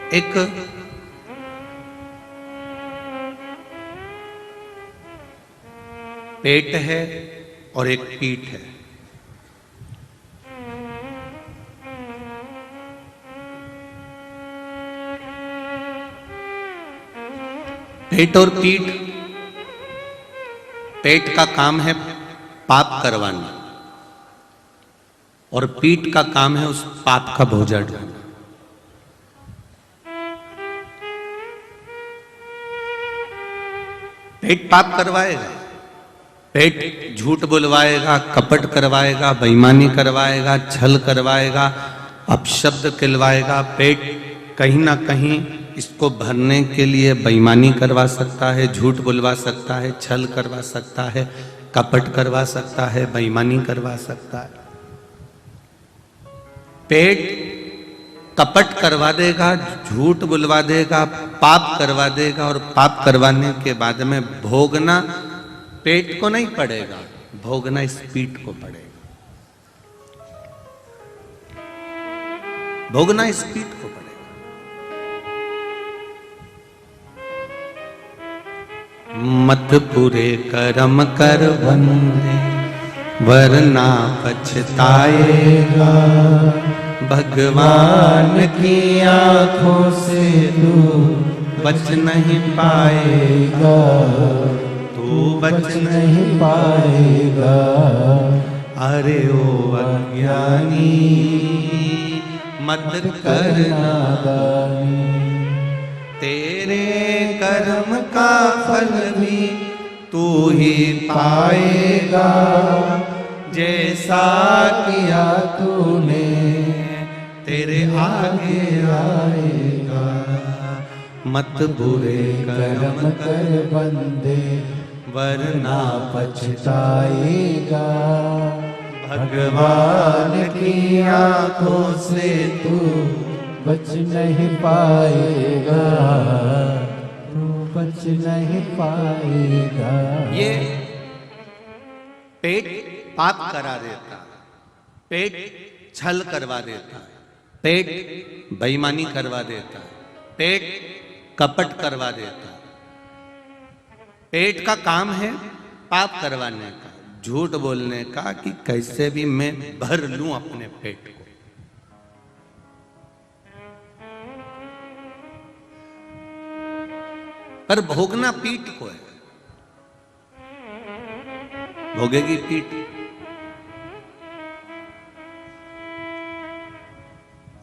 एक पेट है और एक पीठ है। पेट और पीठ, पेट का काम है पाप करवाना और पीठ का काम है उस पाप का बोझा ढोना। पेट पाप करवाएगा, पेट झूठ बुलवाएगा, कपट करवाएगा, बेईमानी करवाएगा, छल करवाएगा, अपशब्द कहलवाएगा। पेट कहीं ना कहीं इसको भरने के लिए बेईमानी करवा सकता है, झूठ बुलवा सकता है, छल करवा सकता है, कपट करवा सकता है, बेईमानी करवा सकता है। पेट कपट करवा देगा, झूठ बुलवा देगा, पाप करवा देगा और पाप करवाने के बाद में भोगना पेट को नहीं पड़ेगा, भोगना इस पीठ को पड़ेगा, भोगना इस पीठ को पड़ेगा। मत पूरे कर्म कर बंदे वरना पछताएगा, भगवान की आंखों से तू बच नहीं पाएगा, तू बच नहीं पाएगा। अरे ओ अज्ञानी मत करना दानी, तेरे कर्म का फल भी तू ही पाएगा, जैसा किया तूने तेरे आगे आएगा। मत बुरे कर्म कर बंदे वरना पछताएगा, भगवान की आंखों से तू बच नहीं पाएगा, तू बच नहीं पाएगा। ये पेट पाप करा देता है, पेट छल करवा देता है, पेट बेईमानी करवा देता है, पेट कपट करवा देता है। पेट का काम है पाप करवाने का, झूठ बोलने का कि कैसे भी मैं भर लूं अपने पेट को। पर भोगना पीठ को है, भोगेगी पीठ।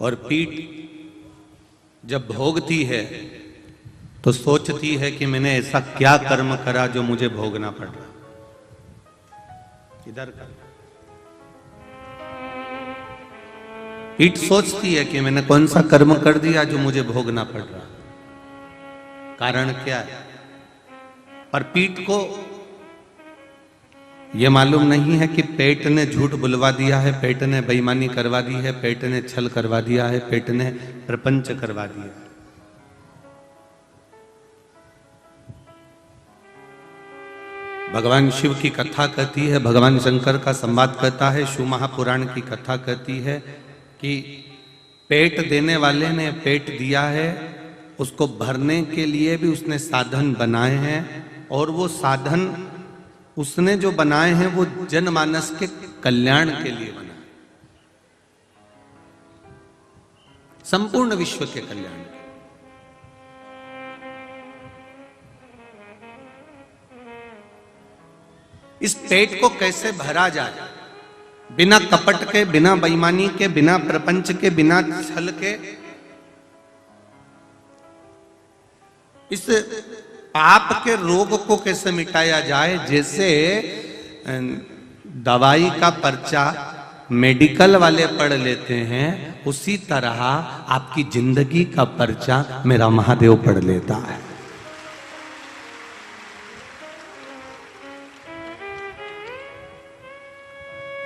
और पीठ जब भोगती है तो सोचती है कि मैंने ऐसा क्या कर्म करा जो मुझे भोगना पड़ रहा। इधर का पीठ सोचती है कि मैंने कौन सा कर्म कर दिया जो मुझे भोगना पड़ रहा, कारण क्या है। पर पीठ को यह मालूम नहीं है कि पेट ने झूठ बुलवा दिया है, पेट ने बेईमानी करवा दी है, पेट ने छल करवा दिया है, पेट ने प्रपंच करवा दिया है। भगवान शिव की कथा कहती है, भगवान शंकर का संवाद कहता है, शिव महापुराण की कथा कहती है कि पेट देने वाले ने पेट दिया है, उसको भरने के लिए भी उसने साधन बनाए हैं और वो साधन उसने जो बनाए हैं वो जनमानस के कल्याण के लिए बनाए, संपूर्ण विश्व के कल्याण के। इस पेट को कैसे भरा जाए, बिना कपट के, बिना बेईमानी के, बिना प्रपंच के, बिना छल के। इस पाप के रोग को कैसे मिटाया जाए। जैसे दवाई का पर्चा मेडिकल वाले पढ़ लेते हैं, उसी तरह आपकी जिंदगी का पर्चा मेरा महादेव पढ़ लेता है।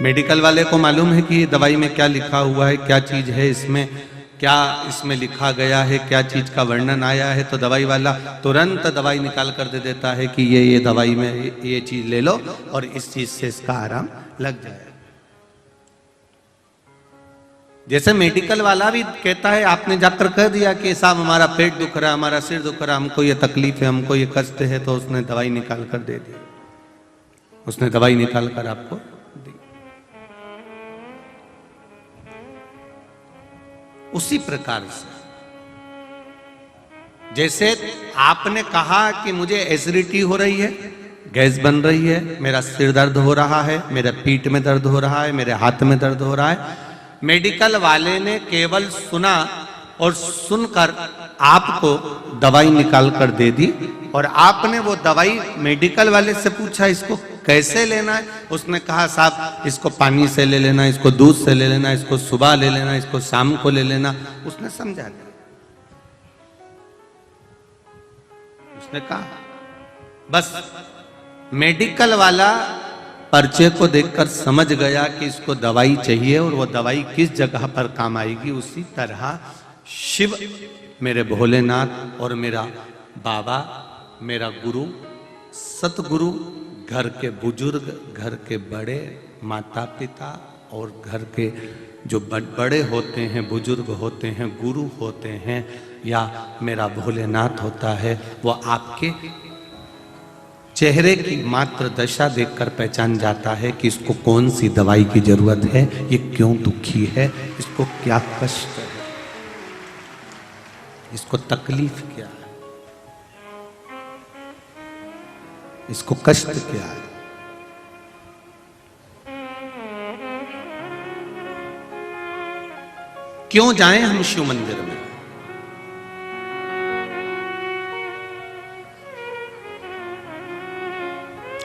मेडिकल वाले को मालूम है कि दवाई में क्या लिखा हुआ है, क्या चीज है इसमें, क्या इसमें लिखा गया है, क्या चीज का वर्णन आया है। तो दवाई वाला तुरंत दवाई निकाल कर दे देता है कि ये दवाई में ये चीज ले लो और इस चीज से इसका आराम लग जाए। जैसे मेडिकल वाला भी कहता है, आपने जाकर कह दिया कि साहब हमारा पेट दुख रहा है, हमारा सिर दुख रहा है, हमको ये तकलीफ है, हमको ये कष्ट है, तो उसने दवाई निकाल कर दे दी, उसने दवाई निकाल कर आपको दी। उसी प्रकार से जैसे आपने कहा कि मुझे एसिडिटी हो रही है, गैस बन रही है, मेरा सिर दर्द हो रहा है, मेरे पीठ में दर्द हो रहा है, मेरे हाथ में दर्द हो रहा है, मेडिकल वाले ने केवल सुना और सुनकर आपको दवाई निकाल कर दे दी, और आपने वो दवाई मेडिकल वाले से पूछा इसको कैसे लेना है, उसने कहा साहब इसको पानी से ले लेना, इसको दूध से ले लेना, इसको सुबह ले लेना, इसको शाम को ले लेना। उसने समझा दिया, उसने कहा बस मेडिकल वाला पर्चे को देखकर समझ गया कि इसको दवाई चाहिए और वो दवाई किस जगह पर काम आएगी। उसी तरह शिव मेरे भोलेनाथ और मेरा बाबा, मेरा गुरु, सतगुरु, घर के बुजुर्ग, घर के बड़े, माता पिता और घर के जो बड़े होते हैं, बुजुर्ग होते हैं, गुरु होते हैं, या मेरा भोलेनाथ होता है, वो आपके चेहरे की मात्र दशा देखकर पहचान जाता है कि इसको कौन सी दवाई की जरूरत है, ये क्यों दुखी है, इसको क्या कष्ट है, इसको तकलीफ क्या है, इसको कष्ट क्या है। क्यों जाएं हम शिव मंदिर में?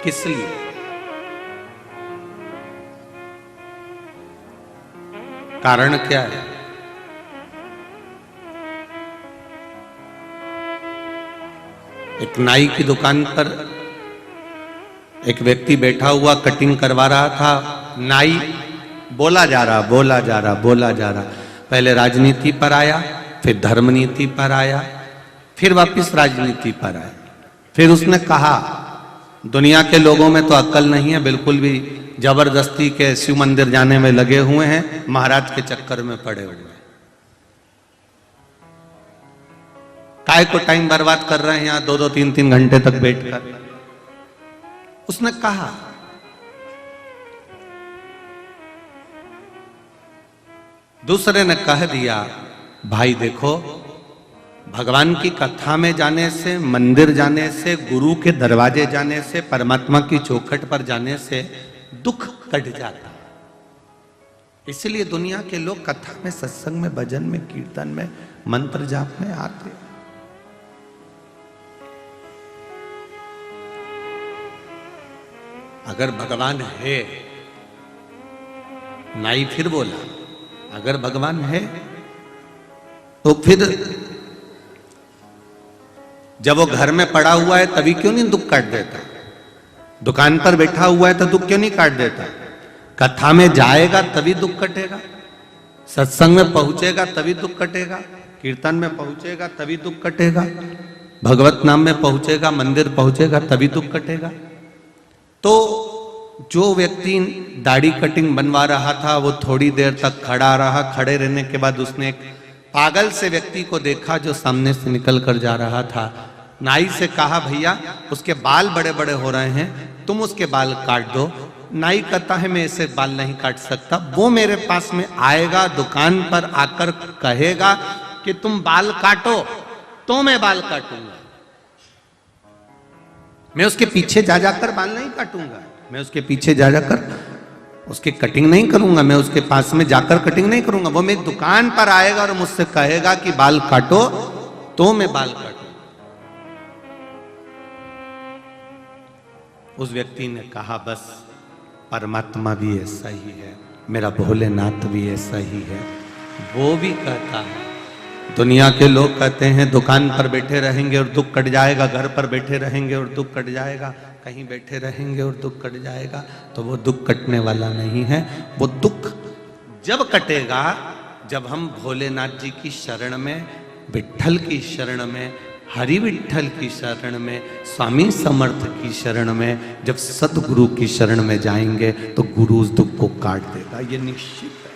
किस लिए? कारण क्या है? एक नाई की दुकान पर एक व्यक्ति बैठा हुआ कटिंग करवा रहा था। नाई बोला जा रहा, पहले राजनीति पर आया, फिर धर्म नीति पर आया, फिर वापस राजनीति पर आया। फिर उसने कहा दुनिया के लोगों में तो अक्ल नहीं है, बिल्कुल भी जबरदस्ती के शिव मंदिर जाने में लगे हुए हैं, महाराज के चक्कर में पड़े हुए हैं, काय को टाइम बर्बाद कर रहे हैं यहां 2-2, 3-3 घंटे तक बैठकर। उसने कहा दूसरे ने कह दिया भाई देखो, भगवान की कथा में जाने से, मंदिर जाने से, गुरु के दरवाजे जाने से, परमात्मा की चौखट पर जाने से दुख कट जाता है। इसलिए दुनिया के लोग कथा में, सत्संग में, भजन में, कीर्तन में, मंत्र जाप में आते। अगर भगवान है, नाई फिर बोला, अगर भगवान है तो फिर जब वो घर में पड़ा हुआ है तभी क्यों नहीं दुख काट देता? दुकान पर बैठा हुआ है तो दुख क्यों नहीं काट देता? कथा में जाएगा तभी दुख कटेगा, सत्संग में पहुंचेगा तभी दुख कटेगा, कीर्तन में पहुंचेगा तभी दुख कटेगा, भगवत नाम में पहुंचेगा, मंदिर पहुंचेगा तभी दुख कटेगा। तो जो व्यक्ति दाढ़ी कटिंग बनवा रहा था वो थोड़ी देर तक खड़ा रहा। खड़े रहने के बाद उसने एक पागल से व्यक्ति को देखा जो सामने से निकल कर जा रहा था। नाई से कहा भैया उसके बाल बड़े बड़े हो रहे हैं, तुम उसके बाल काट दो। नाई कहता है मैं ऐसे बाल नहीं काट सकता। वो मेरे पास में आएगा, दुकान पर आकर कहेगा कि तुम बाल काटो तो मैं बाल काटूंगा। मैं उसके पीछे जा जाकर बाल नहीं काटूंगा, मैं उसके पीछे जा जाकर उसकी कटिंग नहीं करूंगा, मैं उसके पास में जाकर कटिंग नहीं करूंगा। वो मेरी दुकान पर आएगा और मुझसे कहेगा कि बाल काटो तो मैं बाल काटूंगा। उस व्यक्ति ने कहा बस परमात्मा भी ऐसा ही है, मेरा भोलेनाथ भी ऐसा ही है। वो भी कहता है, दुनिया के लोग कहते हैं दुकान पर बैठे रहेंगे और दुख कट जाएगा, घर पर बैठे रहेंगे और दुख कट जाएगा, कहीं बैठे रहेंगे और दुख कट जाएगा। तो वो दुख कटने वाला नहीं है। वो दुख जब कटेगा जब हम भोलेनाथ जी की शरण में, विट्ठल की शरण में, हरि विट्ठल की शरण में, स्वामी समर्थ की शरण में, जब सतगुरु की शरण में जाएंगे तो गुरु उस दुख को काट देगा। ये निश्चित है।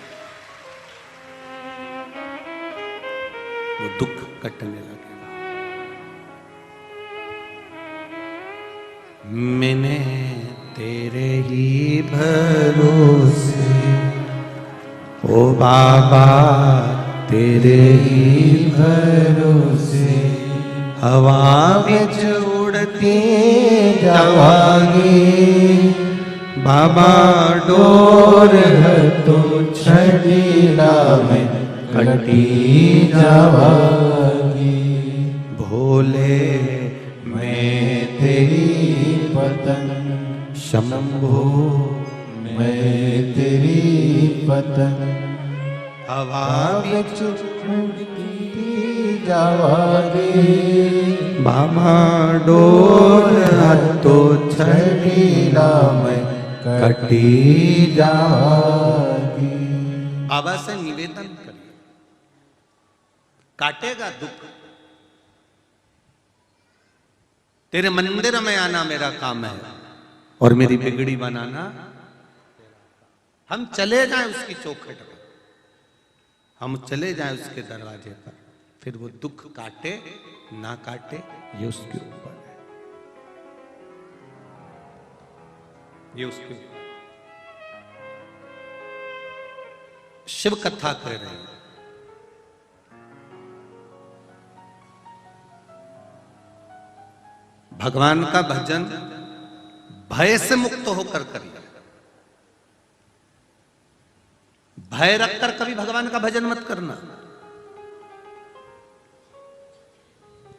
दुख कटने लगेगा। मैंने तेरे ही भरोसे ओ बाबा तेरे ही भरोसे हवा विच उड़ती जावांगी बाबा डोर तो छड़ीला में कटी जावांगी भोले मैं तेरी पतंग शंभो मैं तेरी पतंग हवा विच उड़ती जावांगी बाबा डोर तो छड़ीला में कटी जावांगी। बाबा से निवेदन करिए, काटेगा दुख। तेरे मंदिर में आना मेरा काम है और मेरी बिगड़ी बनाना। हम चले जाएं उसकी चौखट पर, हम चले जाएं उसके दरवाजे पर, फिर वो दुख काटे ना काटे ये उसके ऊपर है, ये उसके ऊपर। शिव कथा कह रहे हैं, भगवान का भजन भय से मुक्त होकर करिए। भय रखकर कभी भगवान का भजन मत करना।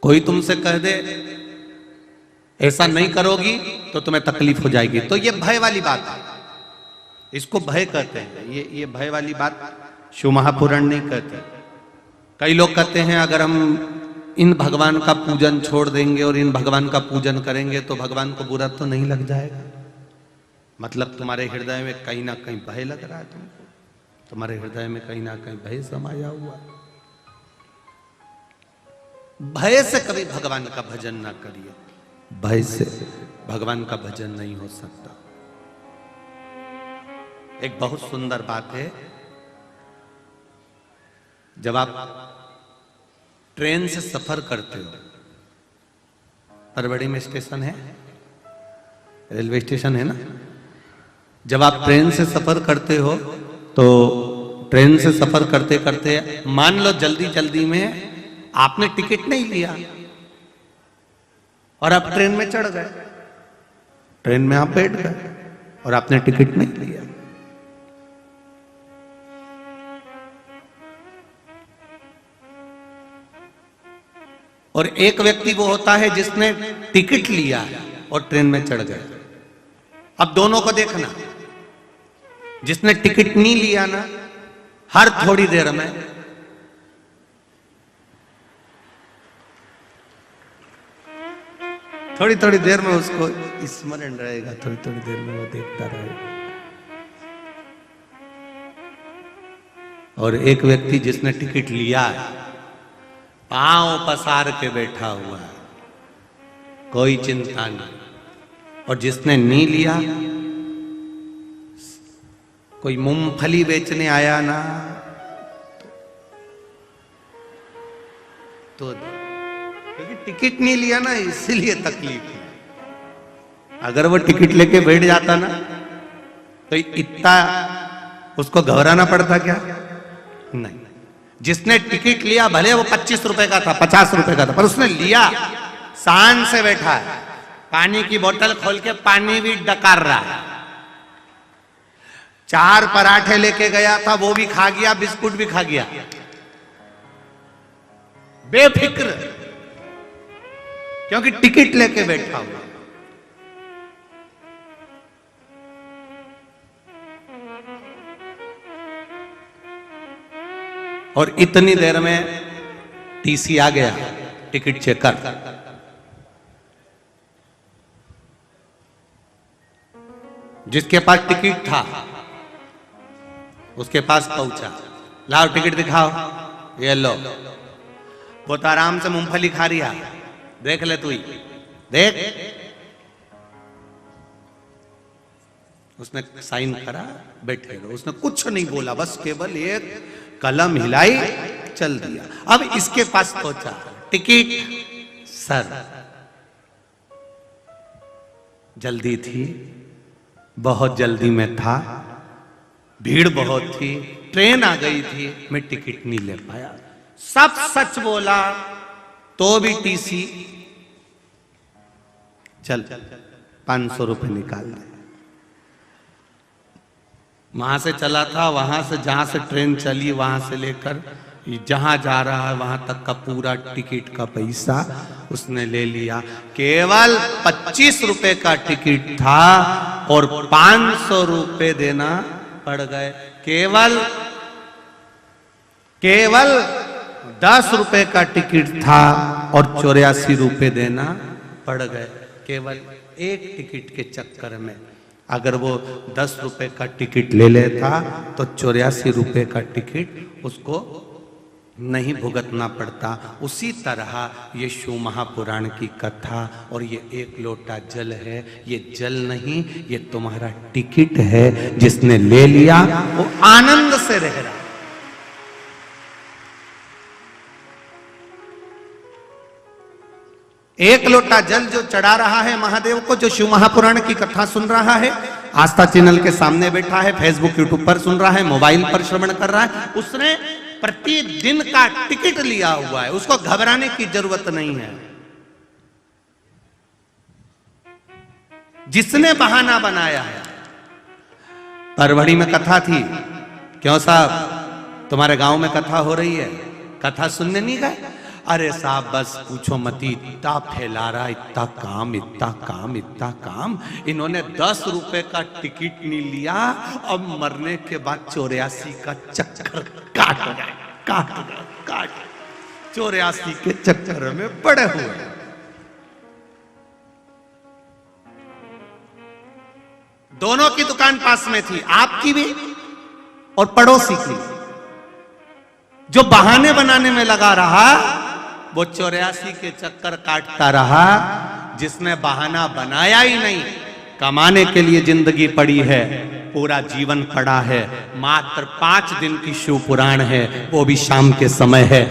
कोई तुमसे कह दे ऐसा नहीं करोगी तो तुम्हें तकलीफ हो जाएगी, तो ये भय वाली बात है, इसको भय कहते हैं। ये भय वाली बात शिव महापुराण नहीं कहते। कई लोग कहते हैं अगर हम इन भगवान का पूजन छोड़ देंगे और इन भगवान का पूजन करेंगे तो भगवान को बुरा तो नहीं लग जाएगा। मतलब तुम्हारे हृदय में कहीं ना कहीं भय लग रहा है, तुमको तुम्हारे हृदय में कहीं ना कहीं भय समाया हुआ है। भय से कभी भगवान का भजन ना करिए, भय से भगवान का भजन नहीं हो सकता। एक बहुत सुंदर बात है, जब आप ट्रेन से सफर करते हो, परवड़ी में स्टेशन है, रेलवे स्टेशन है ना, जब आप ट्रेन से सफर करते हो तो ट्रेन से सफर करते करते मान लो जल्दी जल्दी में आपने टिकट नहीं लिया और आप ट्रेन में चढ़ गए, ट्रेन में आप बैठ गए और आपने टिकट नहीं लिया। और एक व्यक्ति वो होता है जिसने टिकट लिया और ट्रेन में चढ़ गए। अब दोनों को देखना, जिसने टिकट नहीं लिया ना, हर थोड़ी देर में थोड़ी थोड़ी देर में उसको स्मरण रहेगा, थोड़ी थोड़ी देर में वो देखता रहेगा। और एक व्यक्ति जिसने टिकट लिया है, पांव पसार के बैठा हुआ है, कोई चिंता नहीं। और जिसने नहीं लिया, कोई मूंगफली बेचने आया ना तो क्योंकि टिकट नहीं लिया ना इसीलिए तकलीफ है। अगर वो टिकट लेके बैठ जाता ना तो इतना उसको घबराना पड़ता क्या? नहीं। जिसने टिकट लिया भले वो 25 रुपए का था, 50 रुपए का था, पर उसने लिया, शान से बैठा है, पानी की बोतल खोल के पानी भी डकार रहा है, 4 पराठे लेके गया था वो भी खा गया, बिस्कुट भी खा गया, बेफिक्र, क्योंकि टिकट लेके बैठा हुआ। और इतनी देर में टीसी आ गया, टिकट चेक कर। जिसके पास टिकट था उसके पास पहुंचा, लाओ टिकट दिखाओ, ये लो। वो तो आराम से मूंगफली खा रही है, देख ले तू ही देख। उसने साइन करा, बैठे रहो। उसने कुछ नहीं बोला, बस केवल एक कलम हिलाई चल दिया। अब इसके पास पहुंचा टिकट, सर जल्दी थी, बहुत जल्दी में था, भीड़ बहुत थी, ट्रेन आ गई थी, मैं टिकट नहीं ले पाया। सब सच बोला तो भी टीसी, चल 500 रुपए निकाल दे। वहां से चला था, वहां से जहां से ट्रेन चली वहां से लेकर जहां जा रहा है वहां तक का पूरा टिकट का पैसा उसने ले लिया। केवल 25 रुपए का टिकट था और 500 रुपए देना पड़ गए। केवल 10 रुपए का टिकट था और 84 रुपए देना पड़ गए। केवल एक टिकट के चक्कर में। अगर वो 10 रुपए का टिकट ले लेता तो 84 रुपए का टिकट उसको नहीं भुगतना पड़ता। उसी तरह ये शिव महापुराण की कथा और ये एक लोटा जल है, ये जल नहीं, ये तुम्हारा टिकट है। जिसने ले लिया वो आनंद से रह रहा। एक लोटा जल जो चढ़ा रहा है महादेव को, जो शिव महापुराण की कथा सुन रहा है, आस्था चैनल के सामने बैठा है, फेसबुक यूट्यूब पर सुन रहा है, मोबाइल पर श्रवण कर रहा है, उसने प्रतिदिन का टिकट लिया हुआ है। उसको घबराने की जरूरत नहीं है। जिसने बहाना बनाया है। परवड़ी में कथा थी, क्यों साहब तुम्हारे गांव में कथा हो रही है, कथा सुनने नहीं गए? अरे साहब बस पूछो मती, इतना फैला रहा, इतना काम, इतना काम, इतना काम। इन्होंने 10 रुपए का टिकट नहीं लिया, अब मरने के बाद 84 का चक्कर काट गए, 84 के चक्कर में पड़े हुए। दोनों की दुकान पास में थी, आपकी भी और पड़ोसी की। जो बहाने बनाने में लगा रहा वो 84 के चक्कर काटता रहा। जिसने बहाना बनाया ही नहीं, कमाने के लिए जिंदगी पड़ी है, पूरा जीवन पड़ा है, मात्र 5 दिन की शिव पुराण है, वो भी शाम के समय है।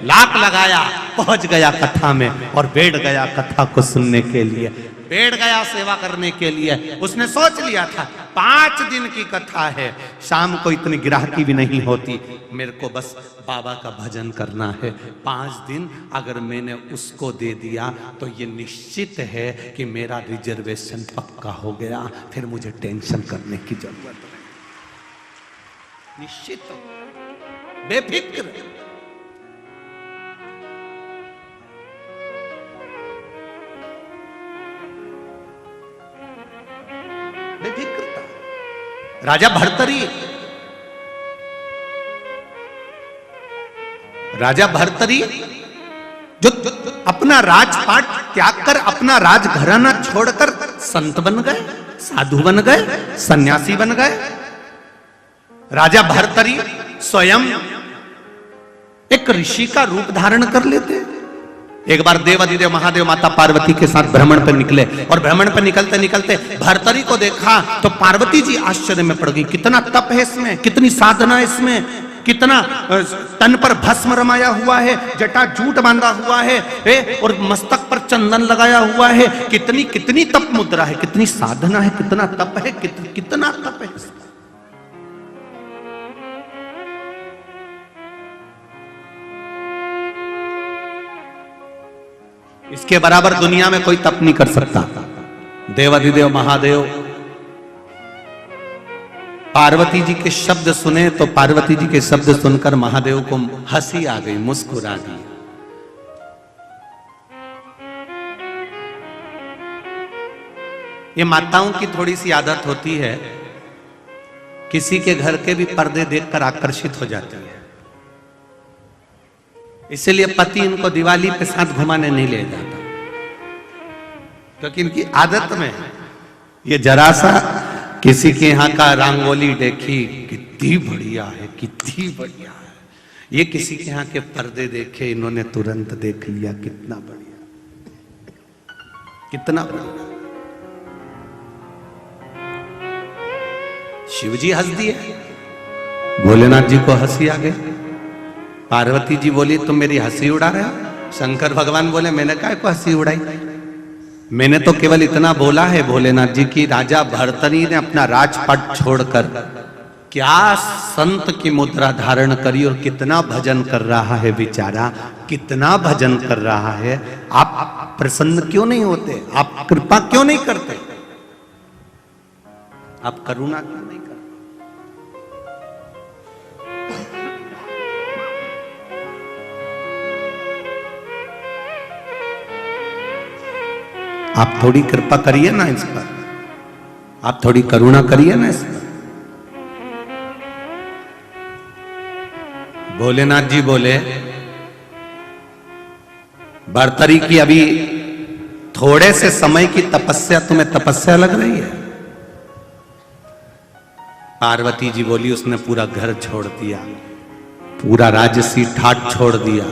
लाख लगाया, पहुंच गया कथा में और बैठ गया कथा को सुनने के लिए, बैठ गया सेवा करने के लिए। उसने सोच लिया था 5 दिन की कथा है, शाम को इतनी ग्राहकी भी नहीं होती, मेरे को बस बाबा का भजन करना है। 5 दिन अगर मैंने उसको दे दिया तो ये निश्चित है कि मेरा रिजर्वेशन पक्का हो गया, फिर मुझे टेंशन करने की जरूरत नहीं। निश्चित बेफिक्र। बेफिक्रता। राजा भर्तरी, जो अपना राजपाट त्याग कर, अपना राजघराना छोड़कर संत बन गए, साधु बन गए, सन्यासी बन गए। राजा भर्तरी स्वयं एक ऋषि का रूप धारण कर लेते। एक बार देवाधिदेव महादेव माता पार्वती के साथ भ्रमण पर निकले और भ्रमण पर निकलते निकलते भर्तरी को देखा तो पार्वती जी आश्चर्य में पड़ गई। कितना तप है इसमें, कितनी साधना है इसमें, कितना तन पर भस्म रमाया हुआ है, जटा जूट बांधा हुआ है और मस्तक पर चंदन लगाया हुआ है। कितनी कितनी तप मुद्रा है, कितनी साधना है, कितना तप है, कितना तप है। इसके बराबर दुनिया में कोई तप नहीं कर सकता। देवाधिदेव महादेव पार्वती जी के शब्द सुने तो पार्वती जी के शब्द सुनकर महादेव को हंसी आ गई, मुस्कुरा दी। ये माताओं की थोड़ी सी आदत होती है, किसी के घर के भी पर्दे देखकर आकर्षित हो जाती है। इसलिए पति इनको दिवाली पे साथ घुमाने नहीं ले जाता, क्योंकि इनकी आदत में ये जरा सा किसी के यहाँ का रंगोली देखी, कितनी बढ़िया है, कितनी बढ़िया है। ये किसी के यहाँ के पर्दे देखे, इन्होंने तुरंत देख लिया, कितना बढ़िया, कितना बढ़िया। शिव जी हंस दिए, भोलेनाथ जी को हंसी आ गई। पार्वती जी बोली तुम मेरी हंसी उड़ा रहे हो। शंकर भगवान बोले मैंने काहे को हंसी उड़ाई, मैंने तो केवल इतना बोला है भोलेनाथ जी की राजा भर्तरी ने अपना राजपाट छोड़कर क्या संत की मुद्रा धारण करी और कितना भजन कर रहा है बेचारा, कितना भजन कर रहा है। आप प्रसन्न क्यों नहीं होते, आप कृपा क्यों नहीं करते, आप करुणा क्यों नहीं करते। आप थोड़ी कृपा करिए ना इस पर, आप थोड़ी करुणा करिए ना इस पर। भोलेनाथ जी बोले भर्तरी की अभी थोड़े से समय की तपस्या तुम्हें तपस्या लग रही है। पार्वती जी बोली उसने पूरा घर छोड़ दिया, पूरा राजसी ठाट छोड़ दिया,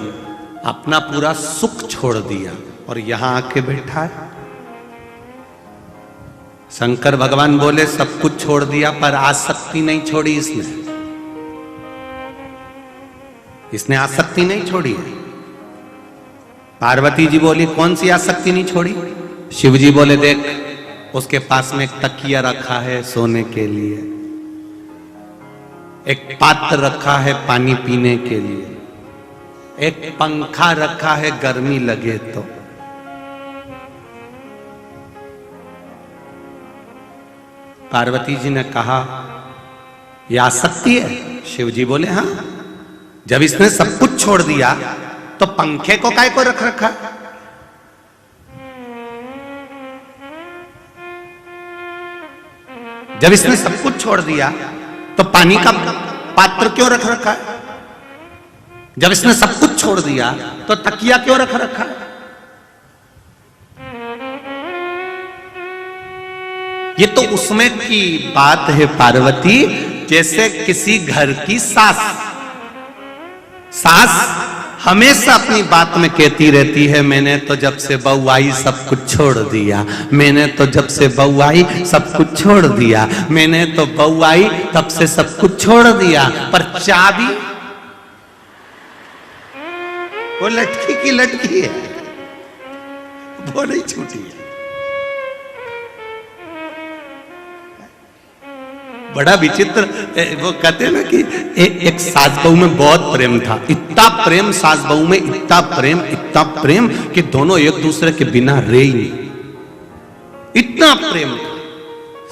अपना पूरा सुख छोड़ दिया और यहां आके बैठा है। शंकर भगवान बोले सब कुछ छोड़ दिया पर आसक्ति नहीं छोड़ी इसने आसक्ति नहीं छोड़ी है। पार्वती जी बोली कौन सी आसक्ति नहीं छोड़ी। शिव जी बोले देख उसके पास में एक तकिया रखा है सोने के लिए, एक पात्र रखा है पानी पीने के लिए, एक पंखा रखा है गर्मी लगे तो। पार्वती जी ने कहा यह आसक्ति है। शिव जी बोले हाँ, जब इसने सब कुछ छोड़ दिया तो पंखे को काय को रख रखा। जब इसने सब कुछ छोड़ दिया तो पानी का पात्र क्यों रख रखा है। जब इसने सब कुछ छोड़ दिया तो तकिया क्यों रख रखा है। ये तो उसमें की बात है पार्वती, जैसे किसी घर की सास हमेशा अपनी बात में कहती रहती है मैंने तो जब से बहू आई सब कुछ छोड़ दिया, मैंने तो जब से बहू आई सब कुछ छोड़ दिया, मैंने तो बहू आई तब से सब कुछ छोड़ दिया, पर चाबी वो लटकी की लटकी है, वो नहीं छूटी है। बड़ा विचित्र, वो कहते हैं ना कि एक सास बहू में बहुत प्रेम था, इतना प्रेम सास बहू में, इतना प्रेम कि दोनों एक दूसरे के बिना रहे ही नहीं, इतना प्रेम था।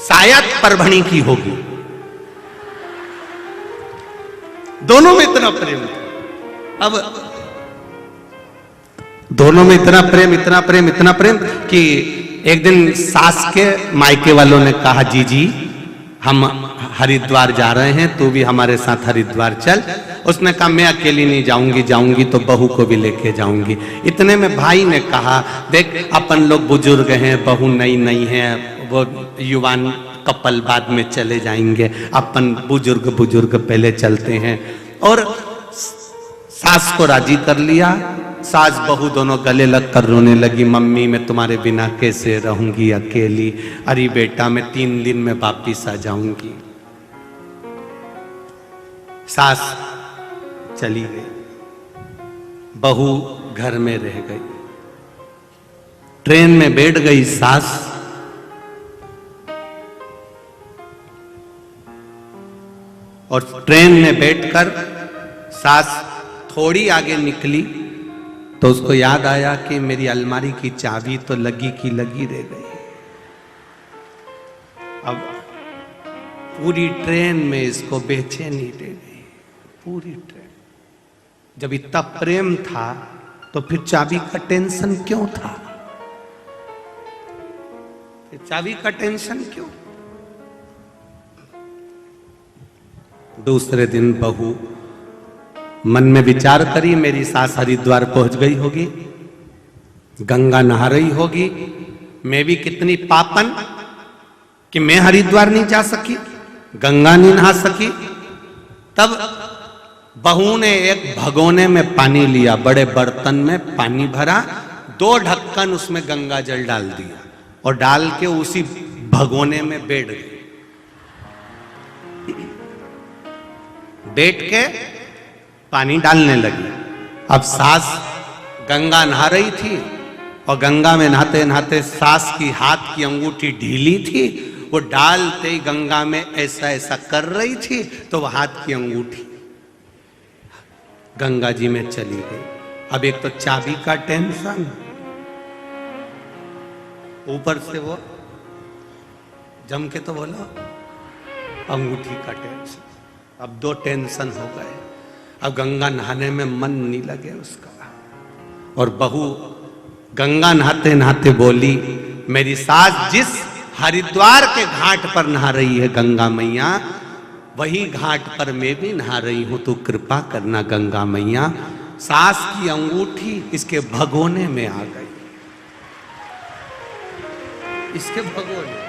शायद परभणी की होगी, दोनों में इतना प्रेम था। अब दोनों में इतना प्रेम कि एक दिन सास के मायके वालों ने कहा जीजी हम हरिद्वार जा रहे हैं, तू भी हमारे साथ हरिद्वार चल। उसने कहा मैं अकेली नहीं जाऊंगी तो बहू को भी लेके जाऊंगी। इतने में भाई ने कहा देख अपन लोग बुजुर्ग हैं, बहू नई है, वो युवान कपल बाद में चले जाएंगे, अपन बुजुर्ग पहले चलते हैं। और सास को राजी कर लिया। सास बहू दोनों गले लग कर रोने लगी, मम्मी मैं तुम्हारे बिना कैसे रहूंगी अकेली, अरे बेटा मैं 3 दिन में वापिस आ जाऊंगी। सास चली गई, बहू घर में रह गई। ट्रेन में बैठ गई सास, और ट्रेन में बैठकर सास थोड़ी आगे निकली तो उसको याद आया कि मेरी अलमारी की चाबी तो लगी की लगी रह गई। अब पूरी ट्रेन में इसको बेचैनी दे गई, पूरी ट्रेन। जब इतना प्रेम था तो फिर चाबी का टेंशन क्यों था, फिर चाबी का टेंशन क्यों। दूसरे दिन बहू मन में विचार करी मेरी सास हरिद्वार पहुंच गई होगी, गंगा नहा रही होगी, मैं भी कितनी पापन कि मैं हरिद्वार नहीं जा सकी, गंगा नहीं नहा सकी। तब बहू ने एक भगोने में पानी लिया, बड़े बर्तन में पानी भरा, 2 ढक्कन उसमें गंगा जल डाल दिया और डाल के उसी भगोने में बैठ गई। बैठ के पानी डालने लगी। अब सास गंगा नहा रही थी और गंगा में नहाते नहाते सास की हाथ की अंगूठी ढीली थी, वो डालते ही गंगा में ऐसा ऐसा कर रही थी तो वो हाथ की अंगूठी गंगा जी में चली गई। अब एक तो चाबी का टेंशन, ऊपर से वो जम के तो बोलो अंगूठी का टेंशन। अब दो टेंशन हो गए। अब गंगा नहाने में मन नहीं लगे उसका। और बहू गंगा नहाते नहाते बोली, मेरी सास जिस हरिद्वार के घाट पर नहा रही है गंगा मैया, वही घाट पर मैं भी नहा रही हूं, तो कृपा करना गंगा मैया। सास की अंगूठी इसके भगोने में आ गई, इसके भगोने,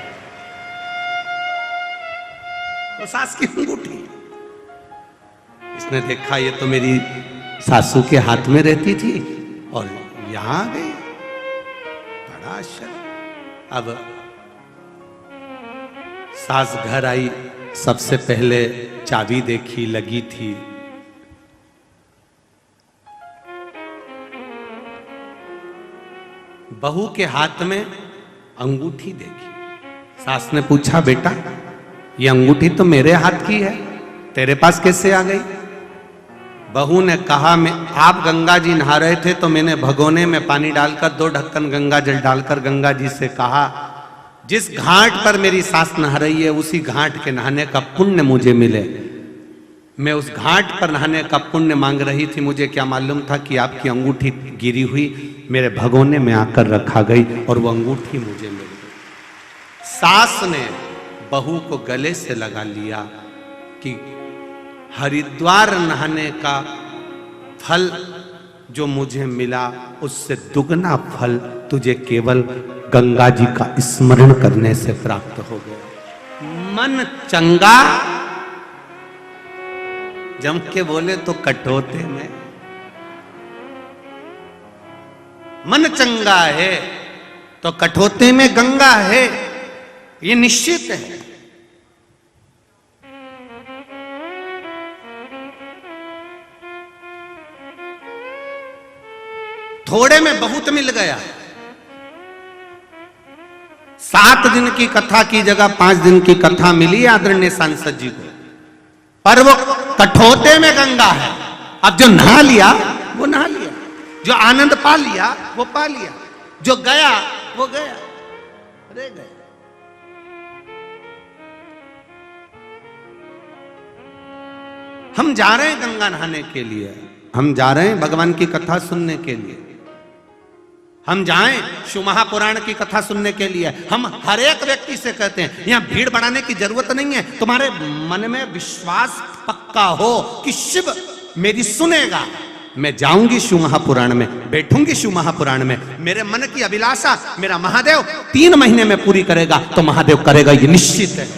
तो सास की अंगूठी। इसने देखा ये तो मेरी सासू के हाथ में रहती थी और यहां आ गई, बड़ा आश्चर्य। अब सास घर आई, सबसे पहले चाबी देखी, लगी थी। बहू के हाथ में अंगूठी देखी। सास ने पूछा, बेटा ये अंगूठी तो मेरे हाथ की है, तेरे पास कैसे आ गई? बहू ने कहा, मैं आप गंगा जी नहा रहे थे तो मैंने भगोने में पानी डालकर 2 ढक्कन गंगा जल डालकर गंगा जी से कहा, जिस घाट पर मेरी सास नहा रही है उसी घाट के नहाने का पुण्य मुझे मिले। मैं उस घाट पर नहाने का पुण्य मांग रही थी, मुझे क्या मालूम था कि आपकी अंगूठी गिरी हुई मेरे भगोने में आकर रखा गई और वो अंगूठी मुझे मिल गई। सास ने बहू को गले से लगा लिया कि हरिद्वार नहाने का फल जो मुझे मिला उससे दुगना फल तुझे केवल गंगा जी का स्मरण करने से प्राप्त हो गया। मन चंगा, जम के बोले तो कटोते में, मन चंगा है तो कठोते में गंगा है, ये निश्चित है। थोड़े में बहुत मिल गया। 7 दिन की कथा की जगह 5 दिन की कथा मिली आदरणीय सांसद जी को, पर वो कठोते में गंगा है। अब जो नहा लिया वो नहा लिया, जो आनंद पा लिया वो पा लिया, जो गया वो गया, रह गया। हम जा रहे हैं गंगा नहाने के लिए, हम जा रहे हैं भगवान की कथा सुनने के लिए, हम जाएं शिव महापुराण की कथा सुनने के लिए। हम हर एक व्यक्ति से कहते हैं यहां भीड़ बढ़ाने की जरूरत नहीं है, तुम्हारे मन में विश्वास पक्का हो कि शिव मेरी सुनेगा, मैं जाऊंगी शिव महापुराण में, बैठूंगी शिव महापुराण में, मेरे मन की अभिलाषा मेरा महादेव 3 महीने में पूरी करेगा, तो महादेव करेगा, ये निश्चित है,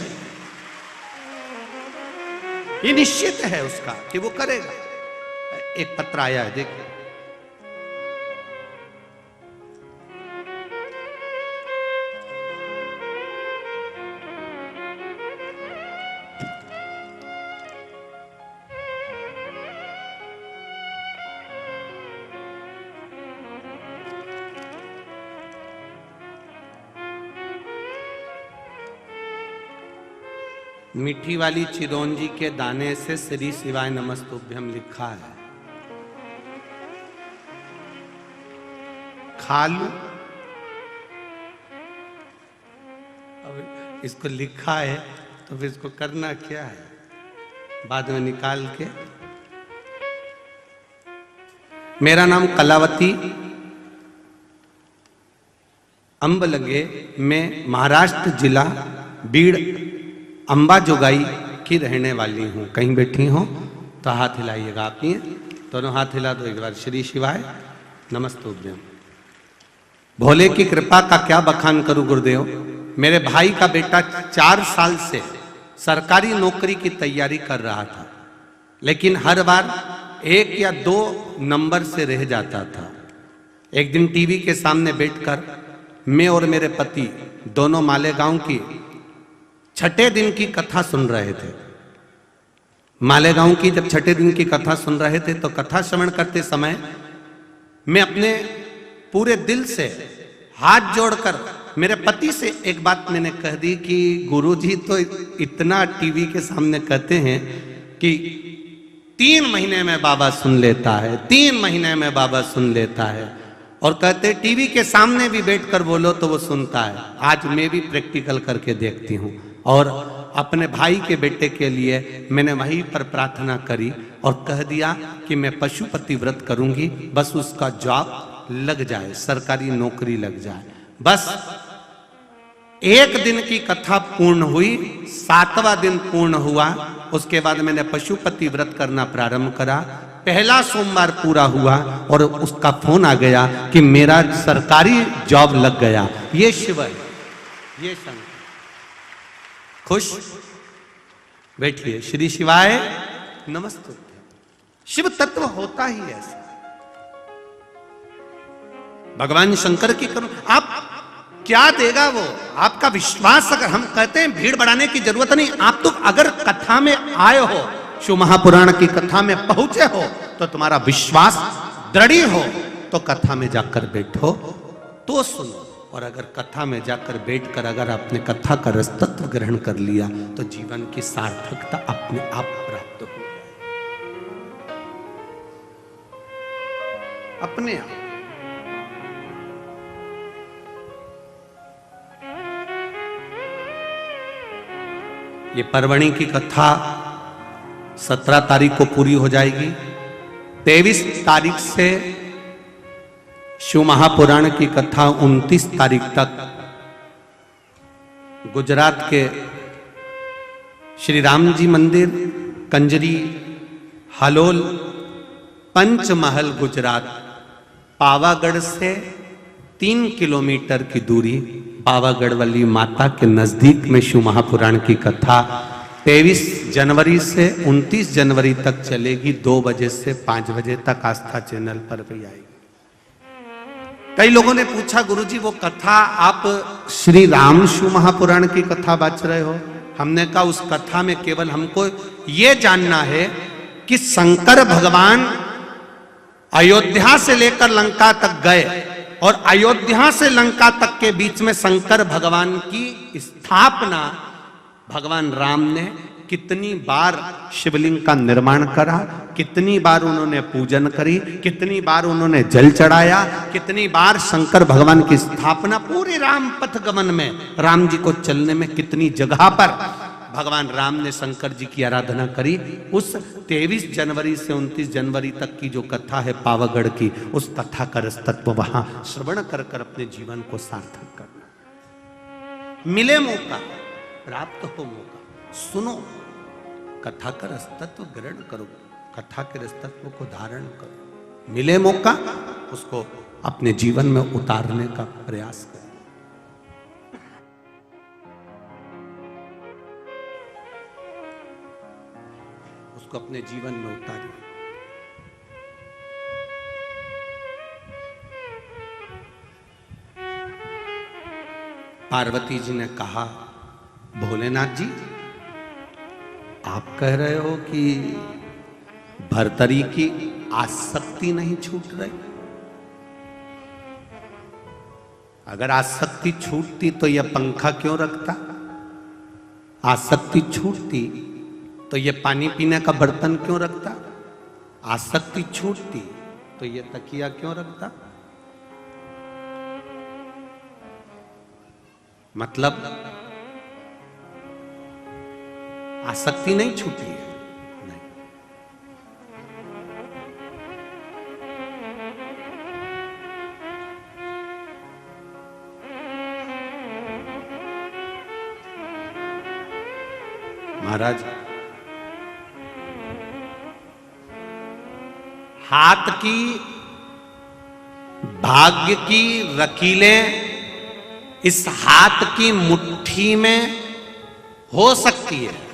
ये निश्चित है उसका कि वो करेगा। एक पत्र आया है, देखिए। मीठी वाली चिरौंजी के दाने से श्री शिवाय नमस्तुभ्यम लिखा है, खा लूं। अब इसको लिखा है तो फिर इसको करना क्या है, बाद में निकाल के। मेरा नाम कलावती अंबलगे में महाराष्ट्र जिला बीड़ अंबा जोगाई की रहने वाली हूँ। कहीं बैठी हो तो हाथ हिलाइएगा, आप ही दोनों हाथ हिला दो एक बार। श्री शिवाय नमस्तुभ्यम। भोले की कृपा का क्या बखान करूं गुरुदेव। मेरे भाई का बेटा 4 साल से सरकारी नौकरी की तैयारी कर रहा था, लेकिन हर बार 1 या 2 नंबर से रह जाता था। एक दिन टीवी के सामने बैठकर मैं और मेरे पति दोनों मालेगांव की 6ठे दिन की कथा सुन रहे थे। मालेगांव की जब छठे दिन की कथा सुन रहे थे तो कथा श्रवण करते समय मैं अपने पूरे दिल से हाथ जोड़कर मेरे पति से एक बात मैंने कह दी कि गुरुजी तो इतना टीवी के सामने कहते हैं कि 3 महीने में बाबा सुन लेता है, 3 महीने में बाबा सुन लेता है, और कहते टीवी के सामने भी बैठकर बोलो तो वो सुनता है। आज मैं भी प्रैक्टिकल करके देखती हूँ और अपने भाई के बेटे के लिए मैंने वहीं पर प्रार्थना करी और कह दिया कि मैं पशुपति व्रत करूंगी, बस उसका जॉब लग जाए, सरकारी नौकरी लग जाए। बस 1 दिन की कथा पूर्ण हुई, 7वां दिन पूर्ण हुआ, उसके बाद मैंने पशुपति व्रत करना प्रारंभ करा। पहला सोमवार पूरा हुआ और उसका फोन आ गया कि मेरा सरकारी जॉब लग गया। ये शिव है, ये शंकर। खुश? बैठिए। श्री शिवाय नमस्ते। शिव तत्व होता ही ऐसा। भगवान शंकर की करो, आप क्या देगा वो? आपका विश्वास। अगर हम कहते हैं भीड़ बढ़ाने की जरूरत नहीं, आप तो अगर कथा में आए हो, शिव महापुराण की कथा में पहुंचे हो, तो तुम्हारा विश्वास दृढ़ हो तो कथा में जाकर बैठो तो सुनो। और अगर कथा में जाकर बैठकर अगर आपने कथा का रसतत्व ग्रहण कर लिया तो जीवन की सार्थकता अपने आप प्राप्त हो जाए, अपने आप। ये परवणी की कथा 17 तारीख को पूरी हो जाएगी। 23 तारीख से शिव महापुराण की कथा 29 तारीख तक गुजरात के श्री राम जी मंदिर, कंजरी, हालोल, पंचमहल, गुजरात, पावागढ़ से 3 किलोमीटर की दूरी पावागढ़ वाली माता के नजदीक में शिव महापुराण की कथा 23 जनवरी से 29 जनवरी तक चलेगी। 2 बजे से 5 बजे तक आस्था चैनल पर भी आएगी। कई लोगों ने पूछा गुरुजी वो कथा आप श्री राम शिव महापुराण की कथा बाच रहे हो? हमने कहा उस कथा में केवल हमको ये जानना है कि शंकर भगवान अयोध्या से लेकर लंका तक गए और अयोध्या से लंका तक के बीच में शंकर भगवान की स्थापना भगवान राम ने कितनी बार शिवलिंग का निर्माण करा, कितनी बार उन्होंने पूजन करी, कितनी बार उन्होंने जल चढ़ाया, कितनी बार शंकर भगवान की स्थापना पूरे राम पथ गमन में राम जी को चलने में कितनी जगह पर भगवान राम ने शंकर जी की आराधना करी। उस 23 जनवरी से 29 जनवरी तक की जो कथा है पावागढ़ की, उस कथा का रसतत्व वहां श्रवण कर कर अपने जीवन को सार्थक करना। मिले मौका, प्राप्त हो मौका, सुनो, कथा का रसतत्व ग्रहण करो, कथा के रसतत्व को धारण करो। मिले मौका, उसको अपने जीवन में उतारने का प्रयास करो। उसको अपने जीवन में उतारिए। पार्वती जी ने कहा, भोलेनाथ जी आप कह रहे हो कि भर्तरी की आसक्ति नहीं छूट रही? अगर आसक्ति छूटती तो यह पंखा क्यों रखता? आसक्ति छूटती तो ये पानी पीने का बर्तन क्यों रखता? आसक्ति छूटती तो ये तकिया क्यों रखता? मतलब आसक्ति नहीं छूटी है, नहीं। महाराज, हाथ की भाग्य की लकीरें इस हाथ की मुट्ठी में हो सकती है।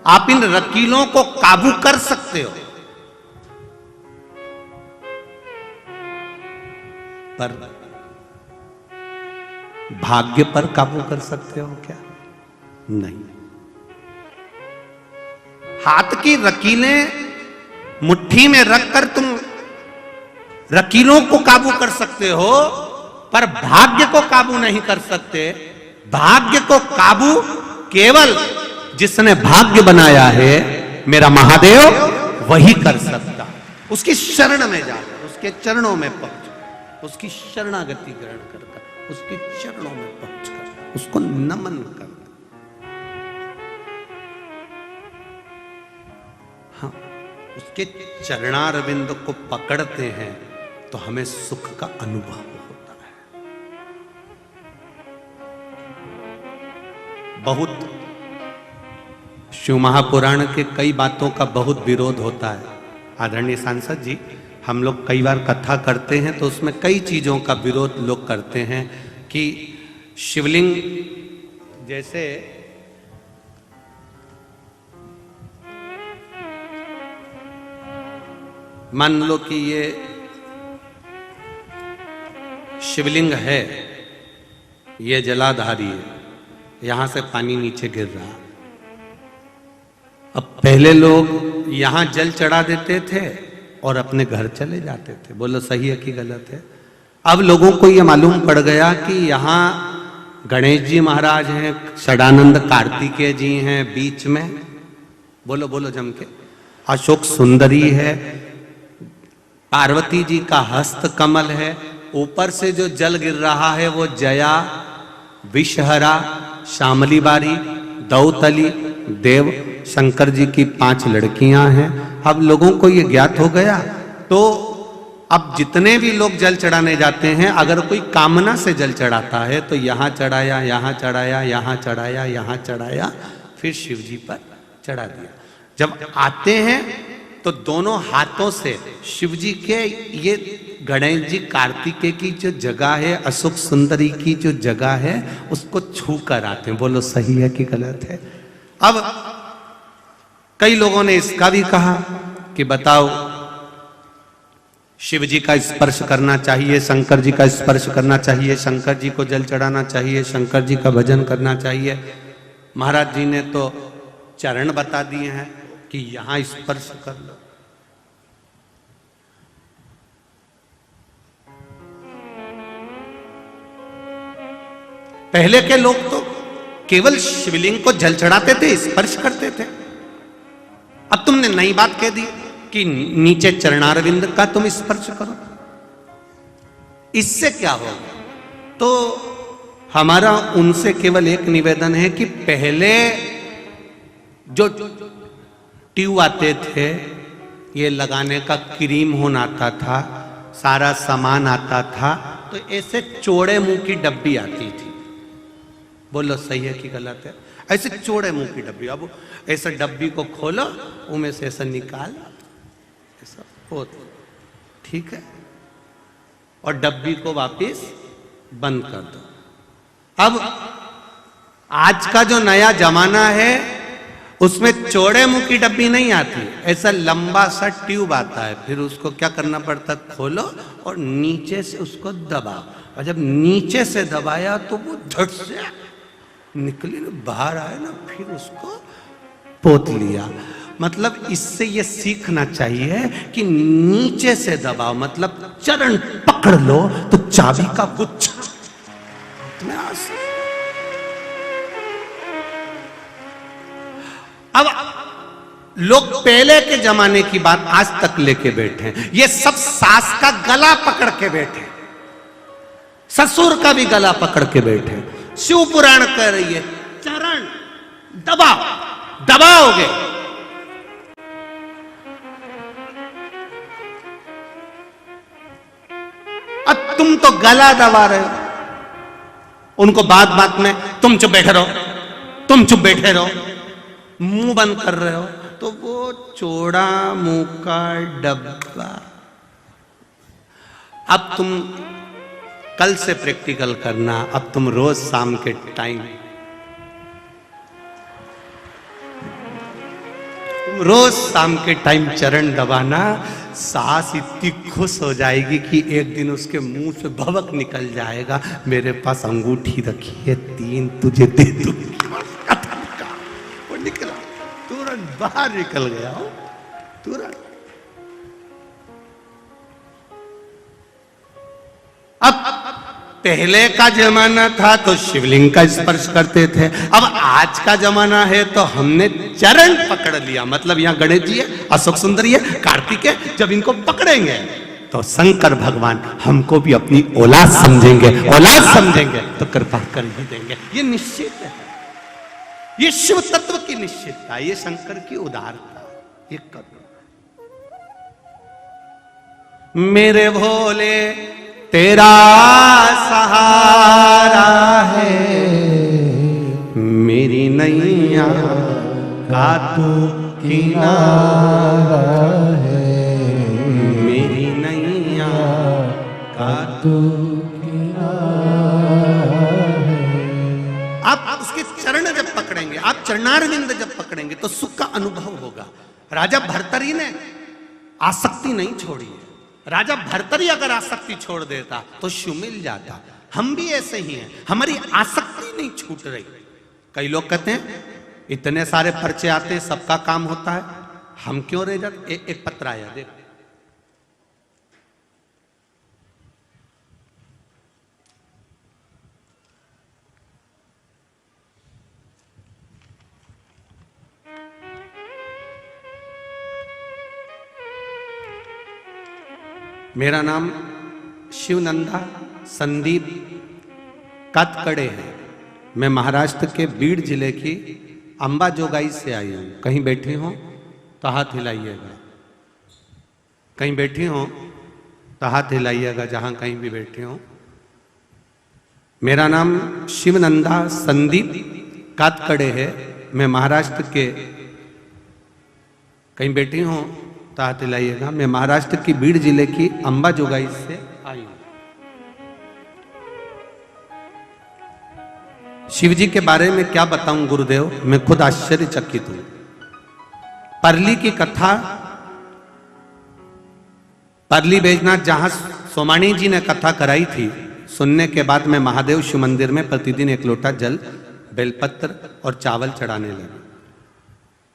आप इन लकीरों को काबू कर सकते हो, पर भाग्य पर काबू कर सकते हो क्या? नहीं। हाथ की रकीलें मुट्ठी में रखकर तुम रकीलों को काबू कर सकते हो, पर भाग्य को काबू नहीं कर सकते। भाग्य को काबू केवल जिसने भाग्य बनाया है, मेरा महादेव, वही कर सकता। उसकी शरण में जाकर, उसके चरणों में पहुंच, उसकी शरणागति ग्रहण कर, उसके चरणों में पहुंचकर उसको नमन कर। हाँ, उसके चरणारविंद को पकड़ते हैं तो हमें सुख का अनुभव होता है। बहुत शिव महापुराण के कई बातों का बहुत विरोध होता है। आदरणीय सांसद जी, हम लोग कई बार कथा करते हैं तो उसमें कई चीजों का विरोध लोग करते हैं कि शिवलिंग जैसे मान लो कि ये शिवलिंग है, ये जलाधारी है, यहां से पानी नीचे गिर रहा। अब पहले लोग यहां जल चढ़ा देते थे और अपने घर चले जाते थे। बोलो सही है कि गलत है? अब लोगों को यह मालूम पड़ गया कि यहां गणेश जी महाराज हैं, षडानंद कार्तिकेय जी हैं बीच में, बोलो बोलो जम के, अशोक सुंदरी है, पार्वती जी का हस्त कमल है, ऊपर से जो जल गिर रहा है वो जया, विषहरा, शामली बारी, दौतली, देव, शंकर जी की 5 लड़कियां हैं। अब लोगों को ये ज्ञात हो गया, तो अब जितने भी लोग जल चढ़ाने जाते हैं, अगर कोई कामना से जल चढ़ाता है तो यहां चढ़ाया, यहां चढ़ाया, यहां चढ़ाया, यहां चढ़ाया, फिर शिव जी पर चढ़ा दिया। जब आते हैं तो दोनों हाथों से शिव जी के, ये गणेश जी कार्तिकेय की जो जगह है, अशोक सुंदरी की जो जगह है, उसको छू कर आते हैं। बोलो सही है कि गलत है? अब कई लोगों ने इसका भी कहा कि बताओ, शिव जी का स्पर्श करना चाहिए, शंकर जी का स्पर्श करना चाहिए, शंकर जी को जल चढ़ाना चाहिए, शंकर जी का भजन करना चाहिए। महाराज जी ने तो चरण बता दिए हैं कि यहां स्पर्श कर लो। पहले के लोग तो केवल शिवलिंग को जल चढ़ाते थे, स्पर्श करते थे। अब तुमने नई बात कह दी कि नीचे चरणारविंद का तुम स्पर्श करो। इससे क्या होगा? तो हमारा उनसे केवल एक निवेदन है कि पहले जो ट्यूब आते थे, ये लगाने का क्रीम होना आता था, सारा सामान आता था, तो ऐसे चौड़े मुंह की डब्बी आती थी। बोलो सही है कि गलत है? ऐसे चौड़े मुंह की डब्बी। अब ऐसे डब्बी को खोलो, उनमें से ऐसा निकाल, ऐसा हो, ठीक है, और डब्बी को वापस बंद कर दो। अब आज का जो नया जमाना है, उसमें चौड़े मुंह की डब्बी नहीं आती, ऐसा लंबा सा ट्यूब आता है। फिर उसको क्या करना पड़ता? खोलो और नीचे से उसको दबाओ, और जब नीचे से दबाया तो वो झट से निकली ना, बाहर आए ना, फिर उसको पोत लिया। मतलब इससे ये सीखना चाहिए कि नीचे से दबाओ, मतलब चरण पकड़ लो तो चाबी का गुच्छा। अब लोग पहले के जमाने की बात आज तक लेके बैठे हैं। ये सब सास का गला पकड़ के बैठे, ससुर का भी गला पकड़ के बैठे। शिव पुराण कह रही है चरण दबाओ, दबाओगे अब तुम तो गला दबा रहे हो। उनको बात बात में तुम चुप बैठे रहो, तुम चुप बैठे रहो, मुंह बंद कर रहे हो। तो वो चौड़ा मुंह का डब्बा, अब तुम कल से प्रैक्टिकल करना। अब तुम रोज शाम के टाइम, रोज शाम के टाइम चरण दबाना। सास इतनी खुश हो जाएगी कि एक दिन उसके मुंह से भवक निकल जाएगा, मेरे पास अंगूठी रखी है 3, तुझे दे दूंगी। बाहर निकल गया हो तुरंत। अब पहले का जमाना था तो शिवलिंग का स्पर्श करते थे, अब आज का जमाना है तो हमने चरण पकड़ लिया। मतलब यहाँ गणेश जी है, अशोक सुंदरी है, कार्तिक है, जब इनको पकड़ेंगे तो शंकर भगवान हमको भी अपनी औलाद समझेंगे, औलाद समझेंगे तो कृपा कर ही देंगे। ये निश्चित है, ये शिव तत्व की निश्चितता, ये शंकर की उदारता, ये करुणा। मेरे भोले तेरा सहारा है, मेरी नैया का तू किनारा है, मेरी नैया का तू किनारा है। आप उसके चरण जब पकड़ेंगे, आप चरणारविंद जब पकड़ेंगे तो सुख का अनुभव होगा। राजा भर्तरी ने आसक्ति नहीं छोड़ी है। राजा भर्तरी अगर आसक्ति छोड़ देता तो शिव मिल जाता। हम भी ऐसे ही हैं, हमारी आसक्ति नहीं छूट रही। कई लोग कहते हैं इतने सारे पर्चे आते हैं, सबका काम होता है, हम क्यों रह जाते। एक पत्र आया देखो, मेरा नाम शिवनंदा संदीप कातकड़े है। मैं महाराष्ट्र के बीड़ जिले की अंबाजोगाई से आई हूँ। कहीं बैठी हो तो हाथ हिलाइएगा, कहीं बैठी हो तो हाथ हिलाइएगा, जहाँ कहीं भी बैठे हो। मेरा नाम शिवनंदा संदीप कातकड़े है। मैं महाराष्ट्र के, कहीं बैठी हो तो हाथ हिलाइएगा, मैं महाराष्ट्र की बीड़ जिले की अंबाजोगाई से आई हूं। शिव जी के बारे में क्या बताऊं गुरुदेव, मैं खुद आश्चर्यचकित हूं। परली की कथा, परली बैजनाथ जहां सोमाणी जी ने कथा कराई थी, सुनने के बाद मैं महादेव शिव मंदिर में प्रतिदिन 1 लोटा जल, बेलपत्र और चावल चढ़ाने लगा।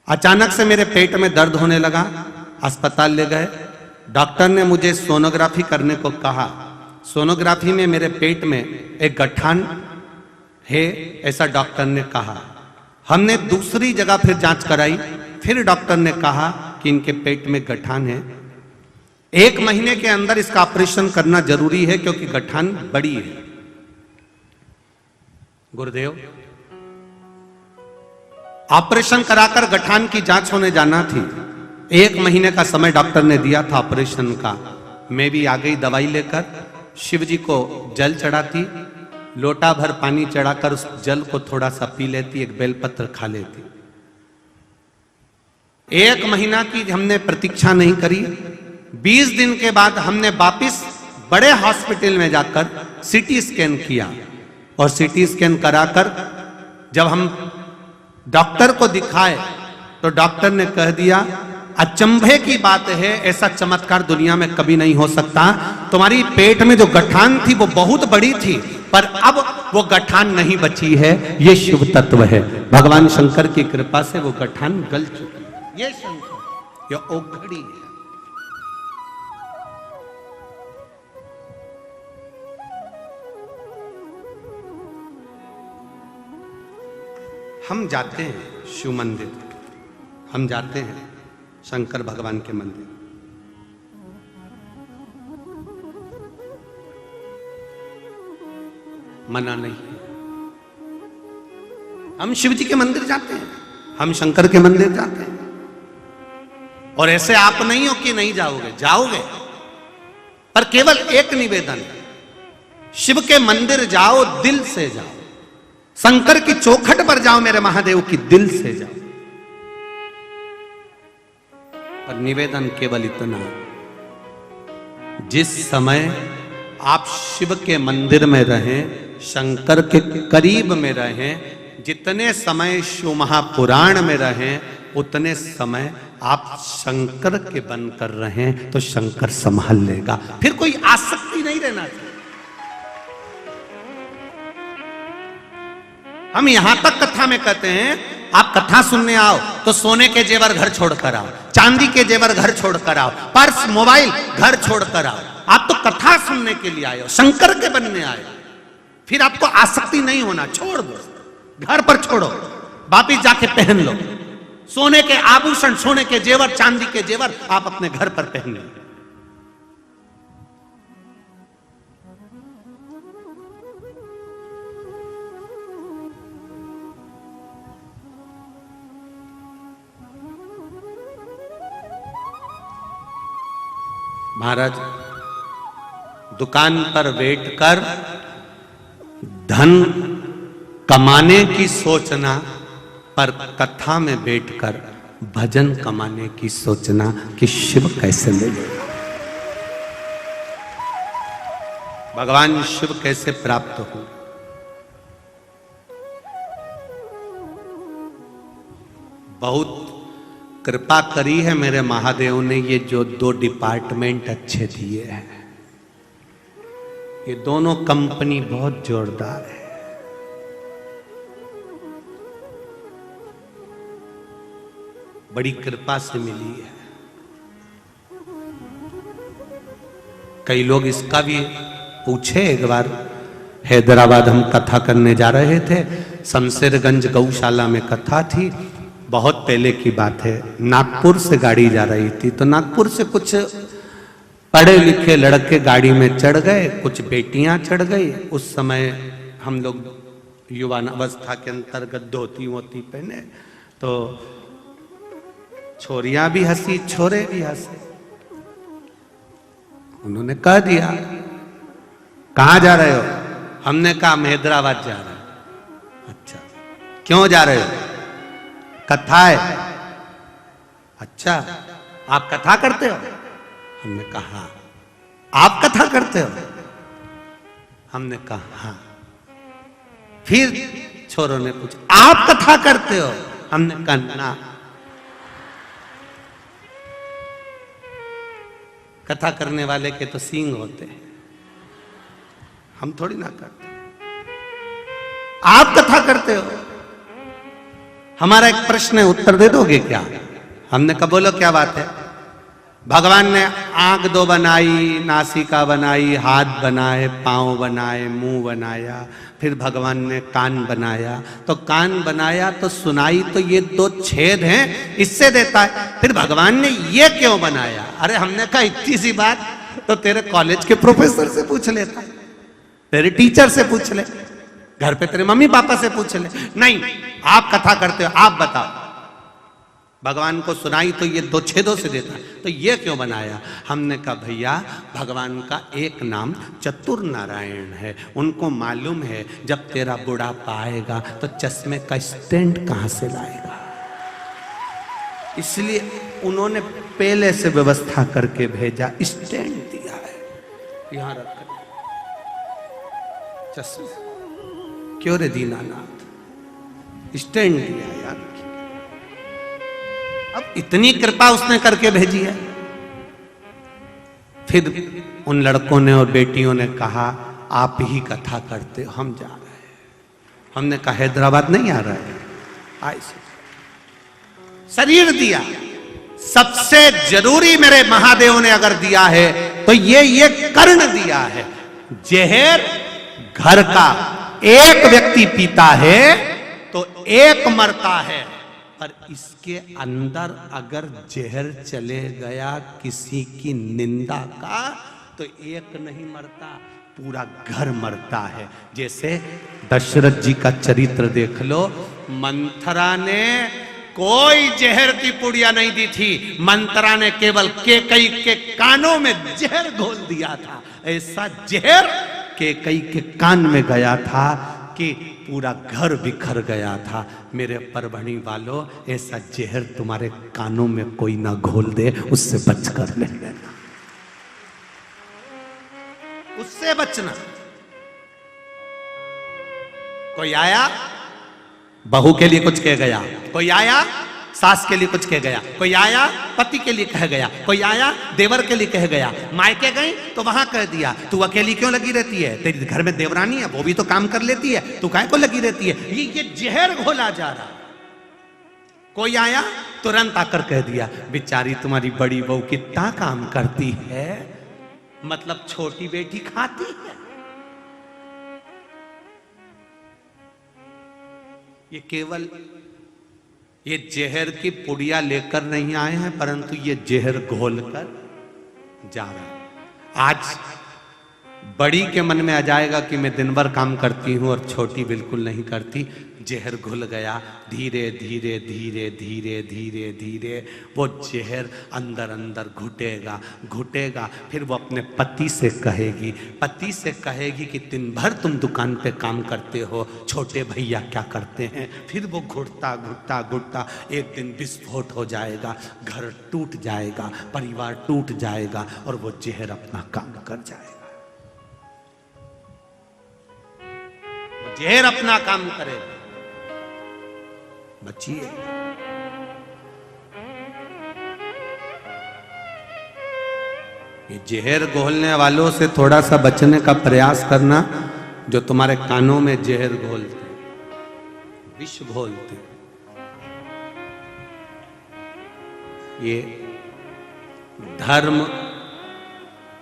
अचानक से मेरे पेट में दर्द होने लगा, अस्पताल ले गए। डॉक्टर ने मुझे सोनोग्राफी करने को कहा। सोनोग्राफी में मेरे पेट में एक गठान है, ऐसा डॉक्टर ने कहा। हमने दूसरी जगह फिर जांच कराई, फिर डॉक्टर ने कहा कि इनके पेट में गठान है, 1 महीने के अंदर इसका ऑपरेशन करना जरूरी है क्योंकि गठान बड़ी है। गुरुदेव, ऑपरेशन कराकर गठान की जांच होने जाना थी। 1 महीने का समय डॉक्टर ने दिया था ऑपरेशन का। मैं भी आ गई दवाई लेकर, शिव जी को जल चढ़ाती, लोटा भर पानी चढ़ाकर उस जल को थोड़ा सा पी लेती, एक बेलपत्र खा लेती। 1 महीना की हमने प्रतीक्षा नहीं करी। 20 दिन के बाद हमने वापिस बड़े हॉस्पिटल में जाकर सीटी स्कैन किया, और सीटी स्कैन कराकर जब हम डॉक्टर को दिखाए तो डॉक्टर ने कह दिया, अचंभे की बात है, ऐसा चमत्कार दुनिया में कभी नहीं हो सकता। तुम्हारी पेट में जो गठान थी वो बहुत बड़ी थी, पर अब वो गठान नहीं बची है। ये शिव तत्व है, भगवान शंकर की कृपा से वो गठान गल चुकी है। ये शंकर, ये ओघड़ी है। हम जाते हैं शिव मंदिर, हम जाते हैं शंकर भगवान के मंदिर। मना नहीं, हम शिव जी के मंदिर जाते हैं, हम शंकर के मंदिर जाते हैं। और ऐसे आप नहीं हो कि नहीं जाओगे, जाओगे, पर केवल एक निवेदन, शिव के मंदिर जाओ, दिल से जाओ। शंकर की चौखट पर जाओ, मेरे महादेव की दिल से जाओ। पर निवेदन केवल इतना, जिस समय आप शिव के मंदिर में रहें, शंकर के करीब में रहें, जितने समय शिव महापुराण में रहें, उतने समय आप शंकर के बनकर रहें तो शंकर संभाल लेगा। फिर कोई आसक्ति नहीं रहना चाहिए। हम यहां तक कथा में कहते हैं आप कथा सुनने आओ तो सोने के जेवर घर छोड़कर आओ, चांदी के जेवर घर छोड़कर आओ, पर्स मोबाइल घर छोड़कर आओ। आप तो कथा सुनने के लिए आए हो, शंकर के बनने आए हो। फिर आपको आसक्ति नहीं होना, छोड़ दो, घर पर छोड़ो, वापिस जाके पहन लो। सोने के आभूषण, सोने के जेवर, चांदी के जेवर आप अपने घर पर पहन लो। महाराज दुकान पर बैठकर धन कमाने की सोचना, पर कथा में बैठकर भजन कमाने की सोचना कि शिव कैसे मिलेगा, भगवान शिव कैसे प्राप्त हो। बहुत कृपा करी है मेरे महादेव ने, ये जो 2 डिपार्टमेंट अच्छे दिए हैं, ये दोनों कंपनी बहुत जोरदार है। बड़ी कृपा से मिली है। कई लोग इसका भी पूछे। एक बार हैदराबाद हम कथा करने जा रहे थे, शमशेरगंज गौशाला में कथा थी, बहुत पहले की बात है। नागपुर से गाड़ी जा रही थी, तो नागपुर से कुछ पढ़े लिखे लड़के गाड़ी में चढ़ गए, कुछ बेटियां चढ़ गई। उस समय हम लोग युवावस्था के अंतर्गत धोती वोती पहने, तो छोरियां भी हंसी, छोरे भी हंसे। उन्होंने कह दिया कहां जा रहे हो? हमने कहा हम हैदराबाद जा रहे हैं। अच्छा, क्यों जा रहे हो? कथा है। अच्छा, आप कथा करते हो? हमने कहा आप कथा करते हो? हमने कहा हाँ। फिर छोरों ने पूछा आप कथा करते हो? हमने कहा ना। कथा करने वाले के तो सींग होते हैं, हम थोड़ी ना करते। आप कथा करते हो? हमारा एक प्रश्न है, उत्तर दे दोगे क्या? हमने कहा बोलो क्या बात है। भगवान ने आंख 2 बनाई, नासिका बनाई, हाथ बनाए, पांव बनाए, मुंह बनाया, फिर भगवान ने कान बनाया। तो कान बनाया तो सुनाई तो ये 2 छेद हैं, इससे देता है। फिर भगवान ने ये क्यों बनाया? अरे हमने कहा इतनी सी बात तो तेरे कॉलेज के प्रोफेसर से पूछ लेता, तेरे टीचर से पूछ ले, घर पे तेरे मम्मी पापा से पूछ ले। नहीं, आप कथा करते हो, आप बताओ। भगवान को सुनाई तो ये 2 छेदों से देता है, तो ये क्यों बनाया? हमने कहा भैया भगवान का एक नाम चतुर नारायण है। उनको मालूम है जब तेरा बुढ़ापा आएगा तो चश्मे का स्टैंड कहां से लाएगा, इसलिए उन्होंने पहले से व्यवस्था करके भेजा, स्टैंड दिया है, यहां रख चश्मे। क्यों रे दीनानाथ, स्टैंड दिया यार। अब इतनी कृपा उसने करके भेजी है। फिर उन लड़कों ने और बेटियों ने कहा आप ही कथा करते हो, हम जा रहे हैं। हमने कहा हैदराबाद नहीं आ रहा है, आए शरीर दिया। सबसे जरूरी मेरे महादेव ने अगर दिया है तो ये कर्ण दिया है। जहर घर का एक व्यक्ति पीता है तो एक मरता है, पर इसके अंदर अगर जहर चले गया किसी की निंदा का तो एक नहीं मरता, पूरा घर मरता है। जैसे दशरथ जी का चरित्र देख लो, मंथरा ने कोई जहर की पुड़िया नहीं दी थी, मंथरा ने केवल केकई के कानों में जहर घोल दिया था। ऐसा जहर केकई के कान में गया था कि पूरा घर बिखर गया था। मेरे परभणी वालों, ऐसा जहर तुम्हारे कानों में कोई ना घोल दे, उससे बच कर ले लेना, उससे बचना। कोई आया बहू के लिए कुछ कह गया, कोई आया सास के लिए कुछ कह गया, कोई आया पति के लिए कह गया, कोई आया देवर के लिए कह गया, मायके गई तो वहां कह दिया तू अकेली क्यों लगी रहती है, तेरे घर में देवरानी है वो भी तो काम कर लेती है, तू काहे को लगी रहती है। ये जहर घोला जा रहा। कोई आया तुरंत आकर कह दिया, बेचारी तुम्हारी बड़ी बहू कितना काम करती है, मतलब छोटी बेटी खाती है। ये केवल ये जहर की पुड़िया लेकर नहीं आए हैं, परंतु ये जहर घोल कर जा रहा है। आज बड़ी के मन में आ जाएगा कि मैं दिन भर काम करती हूं और छोटी बिल्कुल नहीं करती। जहर घुल गया, धीरे धीरे धीरे धीरे धीरे धीरे वो जहर अंदर अंदर घुटेगा घुटेगा। फिर वो अपने पति से कहेगी कि दिन भर तुम दुकान पे काम करते हो, छोटे भैया क्या करते हैं। फिर वो घुटता घुटता घुटता एक दिन विस्फोट हो जाएगा, घर टूट जाएगा, परिवार टूट जाएगा और वो जहर अपना काम कर जाएगा। जहर अपना काम करेगा। बचिए। ये जहर घोलने वालों से थोड़ा सा बचने का प्रयास करना, जो तुम्हारे कानों में जहर घोलते, विष घोलते। ये धर्म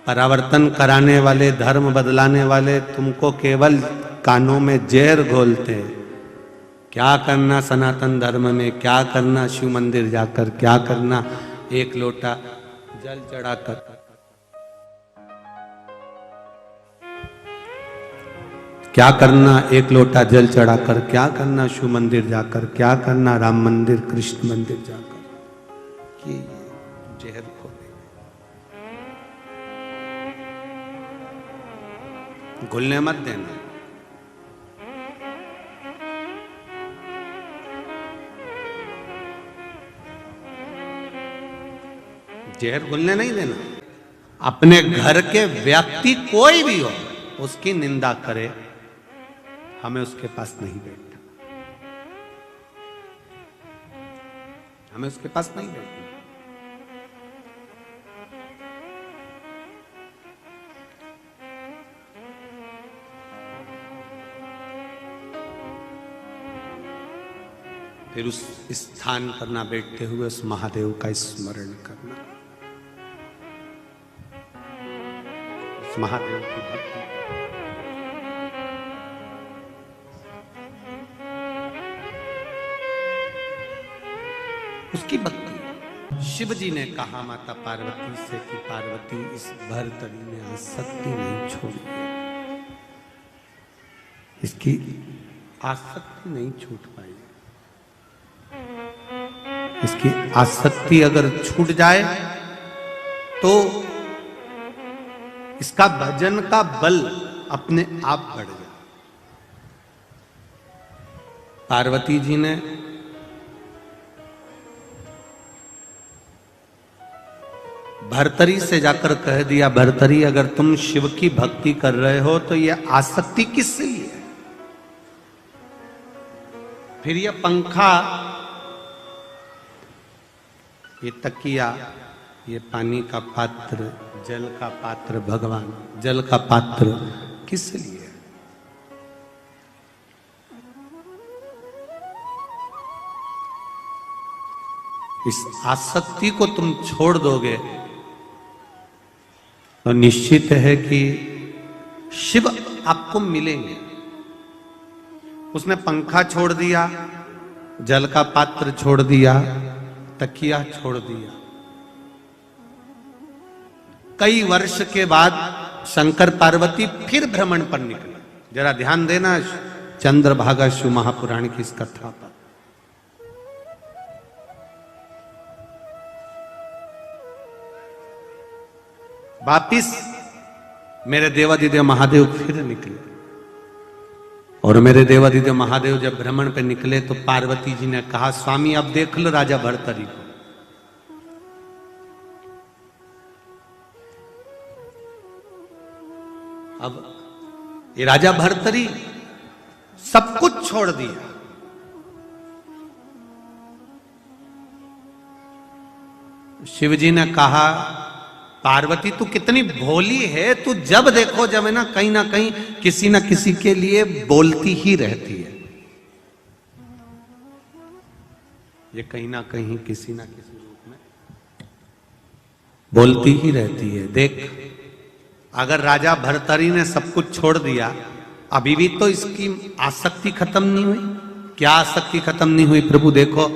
परावर्तन कराने वाले, धर्म बदलाने वाले तुमको केवल कानों में जहर घोलते हैं। क्या करना सनातन धर्म में, क्या करना शिव मंदिर जाकर, क्या करना एक लोटा जल चढ़ाकर, क्या करना एक लोटा जल चढ़ाकर, क्या करना शिव मंदिर जाकर, क्या करना राम मंदिर कृष्ण मंदिर जाकर, कि जहर खोले। घुलने मत देना। जहर घुलने नहीं देना। अपने घर के व्यक्ति कोई भी हो, उसकी निंदा करे, हमें उसके पास नहीं बैठना, हमें उसके पास नहीं बैठना। फिर उस स्थान पर ना बैठते हुए उस महादेव का स्मरण करना, उस महादेव की भक्ति। उसकी भक्ति। शिव जी ने कहा माता पार्वती से कि पार्वती इस भरतरी में आसक्ति नहीं छोड़ी, इसकी आसक्ति नहीं छूट पाई। इसकी आसक्ति अगर छूट जाए तो इसका भजन का बल अपने आप बढ़ जाए। पार्वती जी ने भरतरी से जाकर कह दिया, भरतरी अगर तुम शिव की भक्ति कर रहे हो तो यह आसक्ति किस लिए है? फिर यह पंखा, ये तकिया, ये पानी का पात्र, जल का पात्र, भगवान जल का पात्र किस लिए है? इस आसक्ति को तुम छोड़ दोगे तो निश्चित है कि शिव आपको मिलेंगे। उसने पंखा छोड़ दिया, जल का पात्र छोड़ दिया, तकिया छोड़ दिया। कई वर्ष के बाद शंकर पार्वती फिर भ्रमण पर निकले। जरा ध्यान देना चंद्रभागा शिव महापुराण की इस कथा पर। वापिस मेरे देवादिदेव महादेव फिर निकले, और मेरे देवादिदेव महादेव जब भ्रमण पे निकले तो पार्वती जी ने कहा, स्वामी अब देख लो राजा भरतरी को। अब ये राजा भरतरी सब कुछ छोड़ दिया, शिवजी ने कहा, पार्वती तू कितनी भोली है, तू जब देखो जब है ना कहीं किसी ना किसी के लिए बोलती ही रहती है। ये कहीं ना कहीं किसी ना किसी रूप में बोलती ही रहती है। देख, अगर राजा भर्तरी ने सब कुछ छोड़ दिया, अभी भी तो इसकी आसक्ति खत्म नहीं हुई। क्या आसक्ति खत्म नहीं हुई? प्रभु देखो,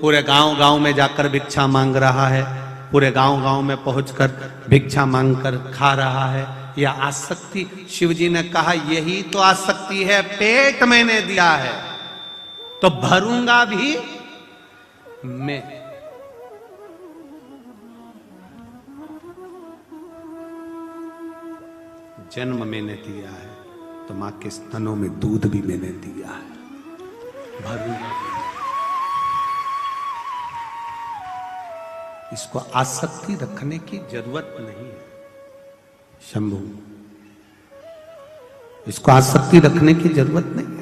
पूरे गांव गांव में जाकर भिक्षा मांग रहा है, पूरे गांव गांव में पहुंचकर भिक्षा मांगकर खा रहा है। यह आसक्ति, शिव जी ने कहा यही तो आसक्ति है। पेट मैंने दिया है तो भरूंगा भी मैं। जन्म मैंने दिया है तो मां के स्तनों में दूध भी मैंने दिया है, भरूंगा। इसको आसक्ति रखने की जरूरत नहीं है शंभू, इसको आसक्ति रखने की जरूरत नहीं है।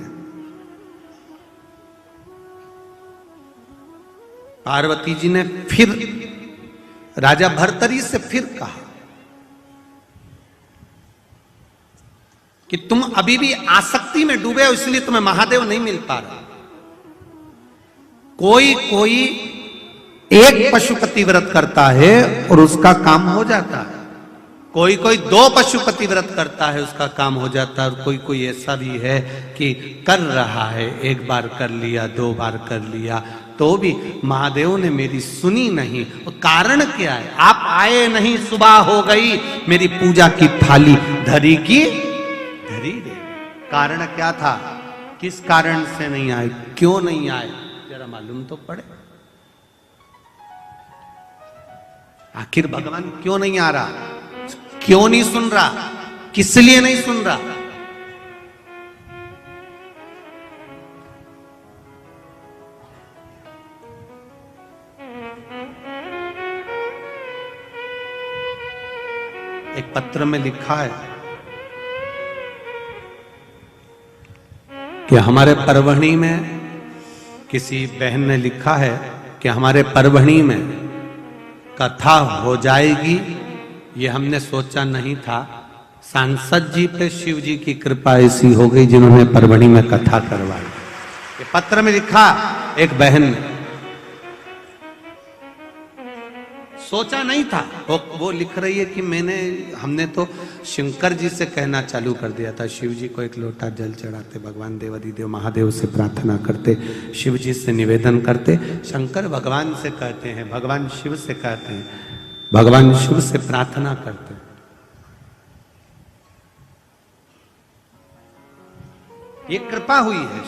पार्वती जी ने फिर राजा भर्तरी से फिर कहा कि तुम अभी भी आसक्ति में डूबे हो, इसलिए तुम्हें महादेव नहीं मिल पा रहा। कोई कोई एक पशुपति व्रत करता है और उसका काम हो जाता है, कोई कोई 2 पशुपति व्रत करता है उसका काम हो जाता है, और कोई कोई ऐसा भी है कि कर रहा है, 1 बार कर लिया, 2 बार कर लिया, तो भी महादेव ने मेरी सुनी नहीं। और कारण क्या है? आप आए नहीं, सुबह हो गई, मेरी पूजा की थाली धरी की धरी रे। कारण क्या था? किस कारण से नहीं आए, क्यों नहीं आए, जरा मालूम तो पड़े। आखिर भगवान क्यों नहीं आ रहा, क्यों नहीं सुन रहा, किस लिए नहीं सुन रहा? एक पत्र में लिखा है कि हमारे परभणी में, किसी बहन ने लिखा है कि हमारे परभणी में कथा हो जाएगी, ये हमने सोचा नहीं था। सांसद जी पे शिव जी की कृपा ऐसी हो गई जिन्होंने परभणी में कथा करवाई। ये पत्र में लिखा एक बहन ने, सोचा नहीं था। वो लिख रही है कि हमने तो शंकर जी से कहना चालू कर दिया था, शिव जी को 1 लोटा जल चढ़ाते, भगवान देवादिदेव महादेव से प्रार्थना करते, शिव जी से निवेदन करते। शंकर भगवान से कहते हैं, भगवान शिव से कहते हैं, भगवान शिव से प्रार्थना करते हैं। ये कृपा हुई है।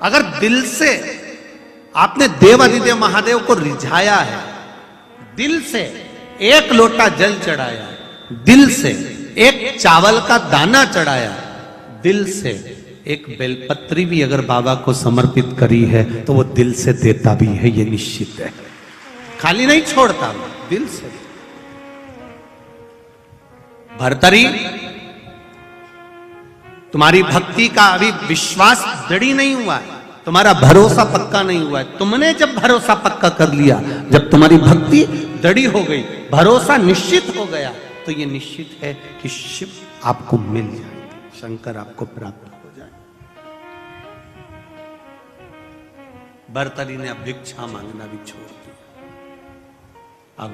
अगर दिल से आपने देवादिदेव महादेव को रिझाया है, दिल से 1 लोटा जल चढ़ाया, दिल से 1 चावल का दाना चढ़ाया, दिल से 1 बेलपत्री भी अगर बाबा को समर्पित करी है तो वो दिल से देता भी है, ये निश्चित है। खाली नहीं छोड़ता, दिल से। भर्तरी, तुम्हारी भक्ति का अभी विश्वास दृढ़ नहीं हुआ है, तुम्हारा भरोसा पक्का नहीं हुआ है। तुमने जब भरोसा पक्का कर लिया, जब तुम्हारी भक्ति दृढ़ हो गई, भरोसा निश्चित हो गया, तो ये निश्चित है कि शिव आपको मिल जाएगा, शंकर आपको प्राप्त हो जाएगा। भर्तरी ने अब भिक्षा मांगना भी छोड़ दिया। अब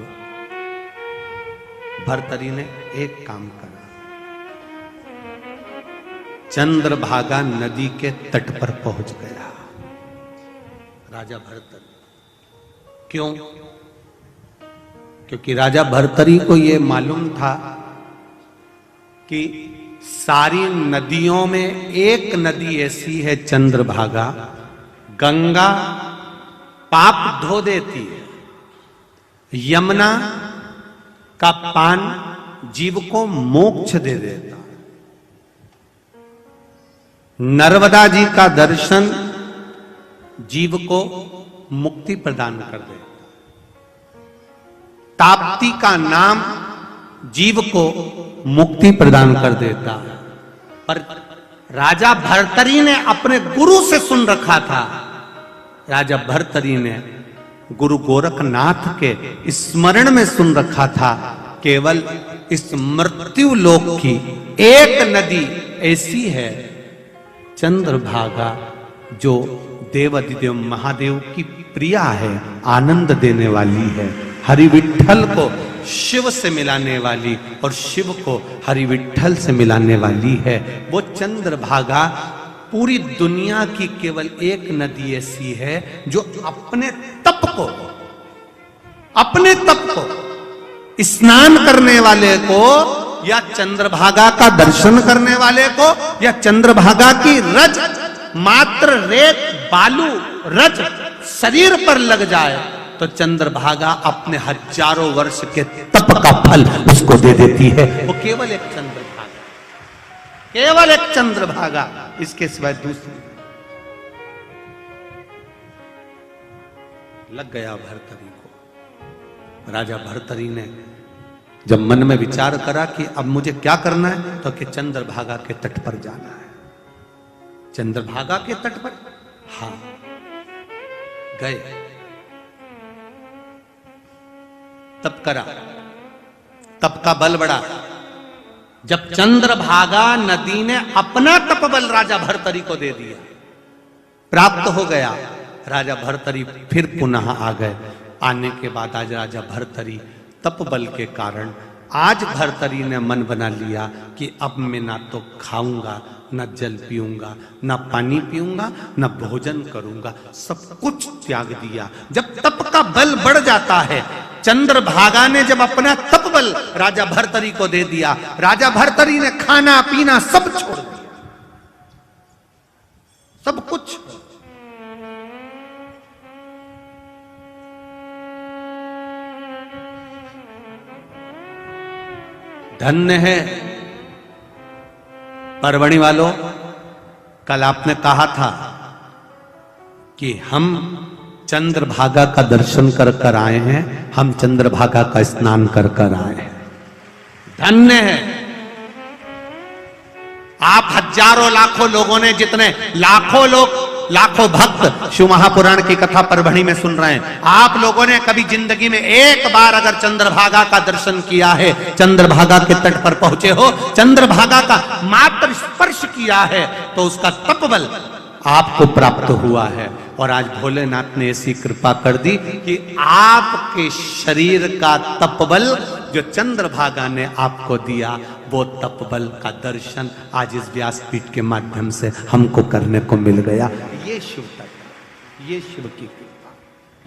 भर्तरी ने एक काम करा, चंद्रभागा नदी के तट पर पहुंच गया राजा भर्तरी। क्यों? क्योंकि राजा भर्तरी को यह मालूम था कि सारी नदियों में एक नदी ऐसी है, चंद्रभागा, गंगा पाप धो देती है, यमुना का पान जीव को मोक्ष दे देता, नर्मदा जी का दर्शन जीव को मुक्ति प्रदान कर देता, ताप्ती का नाम जीव को मुक्ति प्रदान कर देता। पर राजा भर्तरी ने अपने गुरु से सुन रखा था, राजा भर्तरी ने गुरु गोरखनाथ के स्मरण में सुन रखा था, केवल इस मृत्यु लोक की एक नदी ऐसी है, चंद्रभागा, जो देवाधिदेव महादेव की प्रिया है, आनंद देने वाली है, हरि विठ्ठल को शिव से मिलाने वाली और शिव को हरि विठ्ठल से मिलाने वाली है। वो चंद्रभागा पूरी दुनिया की केवल एक नदी ऐसी है जो अपने तप को स्नान करने वाले को या चंद्रभागा का दर्शन करने वाले को या चंद्रभागा की रज मात्र रेत बालू रज शरीर पर लग जाए तो चंद्रभागा अपने हजारों वर्ष के तप का फल उसको दे देती है। वो केवल एक चंद्रभागा, इसके सिवाय दूसरी। लग गया भर्तरी को। राजा भर्तरी ने जब मन में विचार करा कि अब मुझे क्या करना है, तो कि चंद्रभागा के तट पर जाना है। चंद्रभागा के तट पर हाँ गए, तप करा, तप का बल बढ़ा। जब चंद्रभागा नदी ने अपना तप बल राजा भर्तरी को दे दिया, प्राप्त हो गया, राजा भर्तरी फिर पुनः आ गए। आने के बाद आज राजा भर्तरी तप बल के कारण आज भर्तरी ने मन बना लिया कि अब मैं ना तो खाऊंगा, ना जल पीऊंगा, ना पानी पीऊंगा, ना भोजन करूंगा, सब कुछ त्याग दिया। जब तप का बल बढ़ जाता है, चंद्रभागा ने जब अपना तप बल राजा भर्तरी को दे दिया, राजा भर्तरी ने खाना पीना सब छोड़ दिया, सब कुछ। धन्य है परवणी वालों, कल आपने कहा था कि हम चंद्रभागा का दर्शन कर कर आए हैं, हम चंद्रभागा का स्नान कर कर आए हैं। धन्य है आप, हजारों लाखों लोगों ने, जितने लाखों लोग, लाखों भक्त शिव महापुराण की कथा परभणी में सुन रहे हैं, आप लोगों ने कभी जिंदगी में एक बार अगर चंद्रभागा का दर्शन किया है, चंद्रभागा के तट पर पहुंचे हो, चंद्रभागा का मात्र स्पर्श किया है, तो उसका तप बल आपको प्राप्त हुआ है। और आज भोलेनाथ ने ऐसी कृपा कर दी कि आपके शरीर का तप बल जो चंद्रभागा ने आपको दिया, वो तप बल का दर्शन आज इस व्यासपीठ के माध्यम से हमको करने को मिल गया। ये शिव तत्व, ये शिव की कृपा,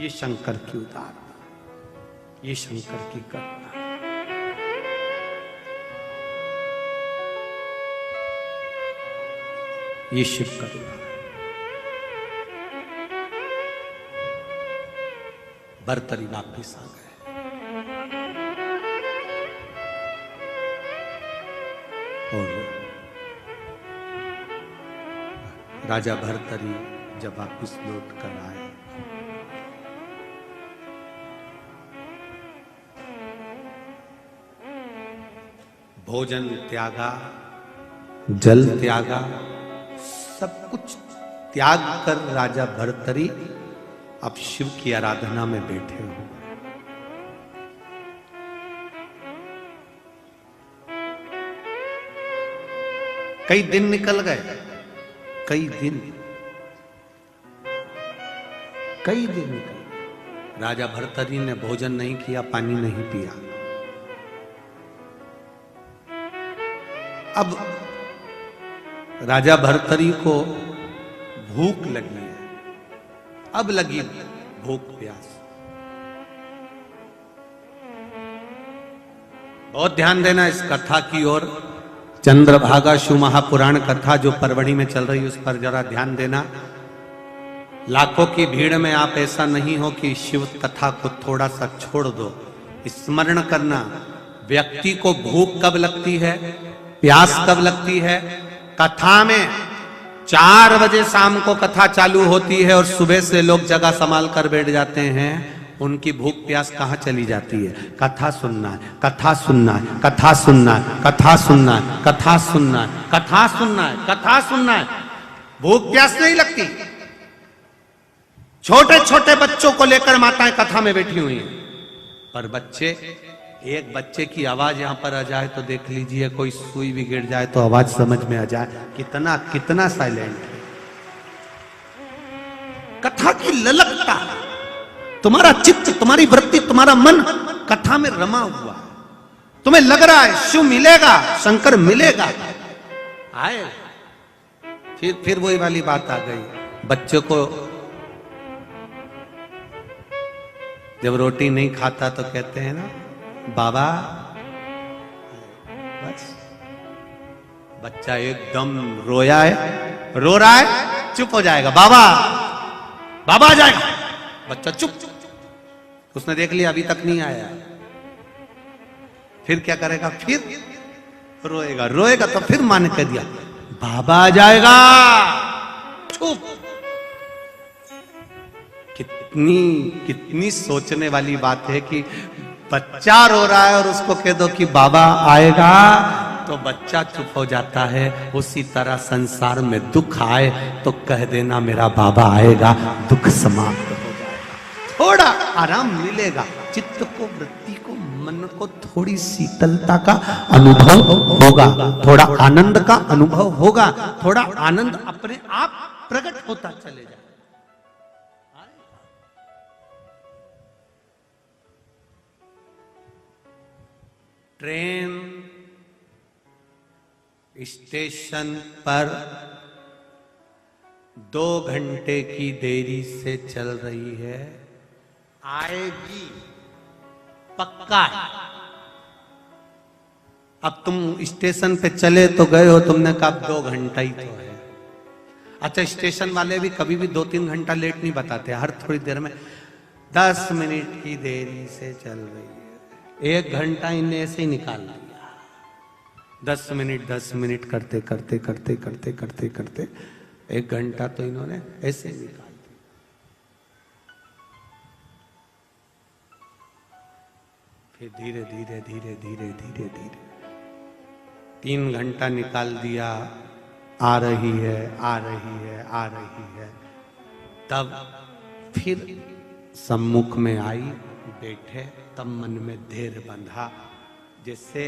ये शंकर की उदारता, ये शंकर की करुणा। ये शिव करुणा। भर्तरी वापिस आ गए। और राजा भर्तरी जब वापिस लौट कर आए, भोजन त्यागा, जल त्यागा, सब कुछ त्याग कर राजा भर्तरी अब शिव की आराधना में बैठे हो। कई दिन निकल गए, कई दिन निकल गए। राजा भर्तरी ने भोजन नहीं किया, पानी नहीं पिया। अब राजा भर्तरी को भूख लगी है, अब लगी भूख प्यास। बहुत ध्यान देना इस कथा की ओर। चंद्रभागा शिव महापुराण कथा जो परभणी में चल रही, उस पर जरा ध्यान देना। लाखों की भीड़ में आप ऐसा नहीं हो कि शिव कथा को थोड़ा सा छोड़ दो। स्मरण करना, व्यक्ति को भूख कब लगती है, प्यास कब लगती है। कथा में 4 बजे शाम को कथा चालू होती है और सुबह से लोग जगह संभाल कर बैठ जाते हैं। उनकी भूख प्यास कहाँ चली जाती है? कथा सुनना है, कथा सुनना है, कथा सुनना है, कथा सुनना है, कथा सुनना है, कथा सुनना है, कथा सुनना है। भूख प्यास नहीं लगती। छोटे छोटे बच्चों को लेकर माताएं कथा में बैठी हुई हैं, पर बच्चे, एक बच्चे की आवाज यहां पर आ जाए तो देख लीजिए, कोई सुई भी गिर जाए तो आवाज समझ में आ जाए। कितना कितना साइलेंट है। कथा की ललकता, तुम्हारा चित्त, तुम्हारी वृत्ति, तुम्हारा मन कथा में रमा हुआ, तुम्हें लग रहा है शिव मिलेगा, शंकर मिलेगा, आए। फिर वही वाली बात आ गई, बच्चे को जब रोटी नहीं खाता तो कहते हैं ना बाबा, बस बच्चा एकदम रोया है, रो रहा है, चुप हो जाएगा, बाबा बाबा आ जाएगा, बच्चा चुप, उसने देख लिया अभी तक नहीं आया, फिर क्या करेगा, फिर रोएगा, रोएगा तो फिर मान कह दिया बाबा आ जाएगा, चुप। कितनी सोचने वाली बात है कि बच्चा रो रहा है और उसको कह दो कि बाबा आएगा तो बच्चा चुप हो जाता है। उसी तरह संसार में दुख आए तो कह देना मेरा बाबा आएगा, दुख समाप्त हो जाएगा, थोड़ा आराम मिलेगा, चित्त को, वृत्ति को, मन को थोड़ी शीतलता का अनुभव होगा, थोड़ा आनंद का अनुभव होगा, थोड़ा आनंद अपने आप प्रकट होता चले जाए। ट्रेन स्टेशन पर 2 घंटे की देरी से चल रही है, आएगी पक्का है। अब तुम स्टेशन पे चले तो गए हो, तुमने कहा 2 घंटा ही तो है। अच्छा, स्टेशन वाले भी कभी भी 2-3 घंटा लेट नहीं बताते, हर थोड़ी देर में 10 मिनट की देरी से चल रही है, 1 घंटा इन्हें ऐसे ही निकाल लिया। 10 मिनट करते करते करते करते करते करते 1 घंटा तो इन्होंने ऐसे ही निकाल दिया। फिर धीरे धीरे धीरे धीरे धीरे धीरे 3 घंटा निकाल दिया, आ रही है आ रही है आ रही है। तब फिर सम्मुख में आई, बैठे, तब मन में धैर्य बंधा, जिससे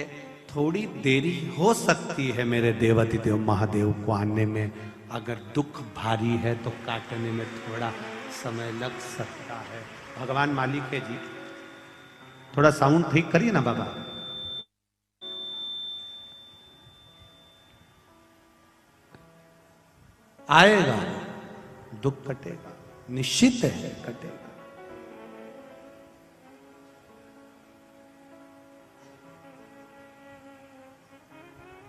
थोड़ी देरी हो सकती है मेरे देवाधिदेव महादेव को आने में। अगर दुख भारी है तो काटने में थोड़ा समय लग सकता है। भगवान मालिक है जी, थोड़ा साउंड ठीक करिए ना बाबा। आएगा, दुख कटेगा, निश्चित है कटेगा।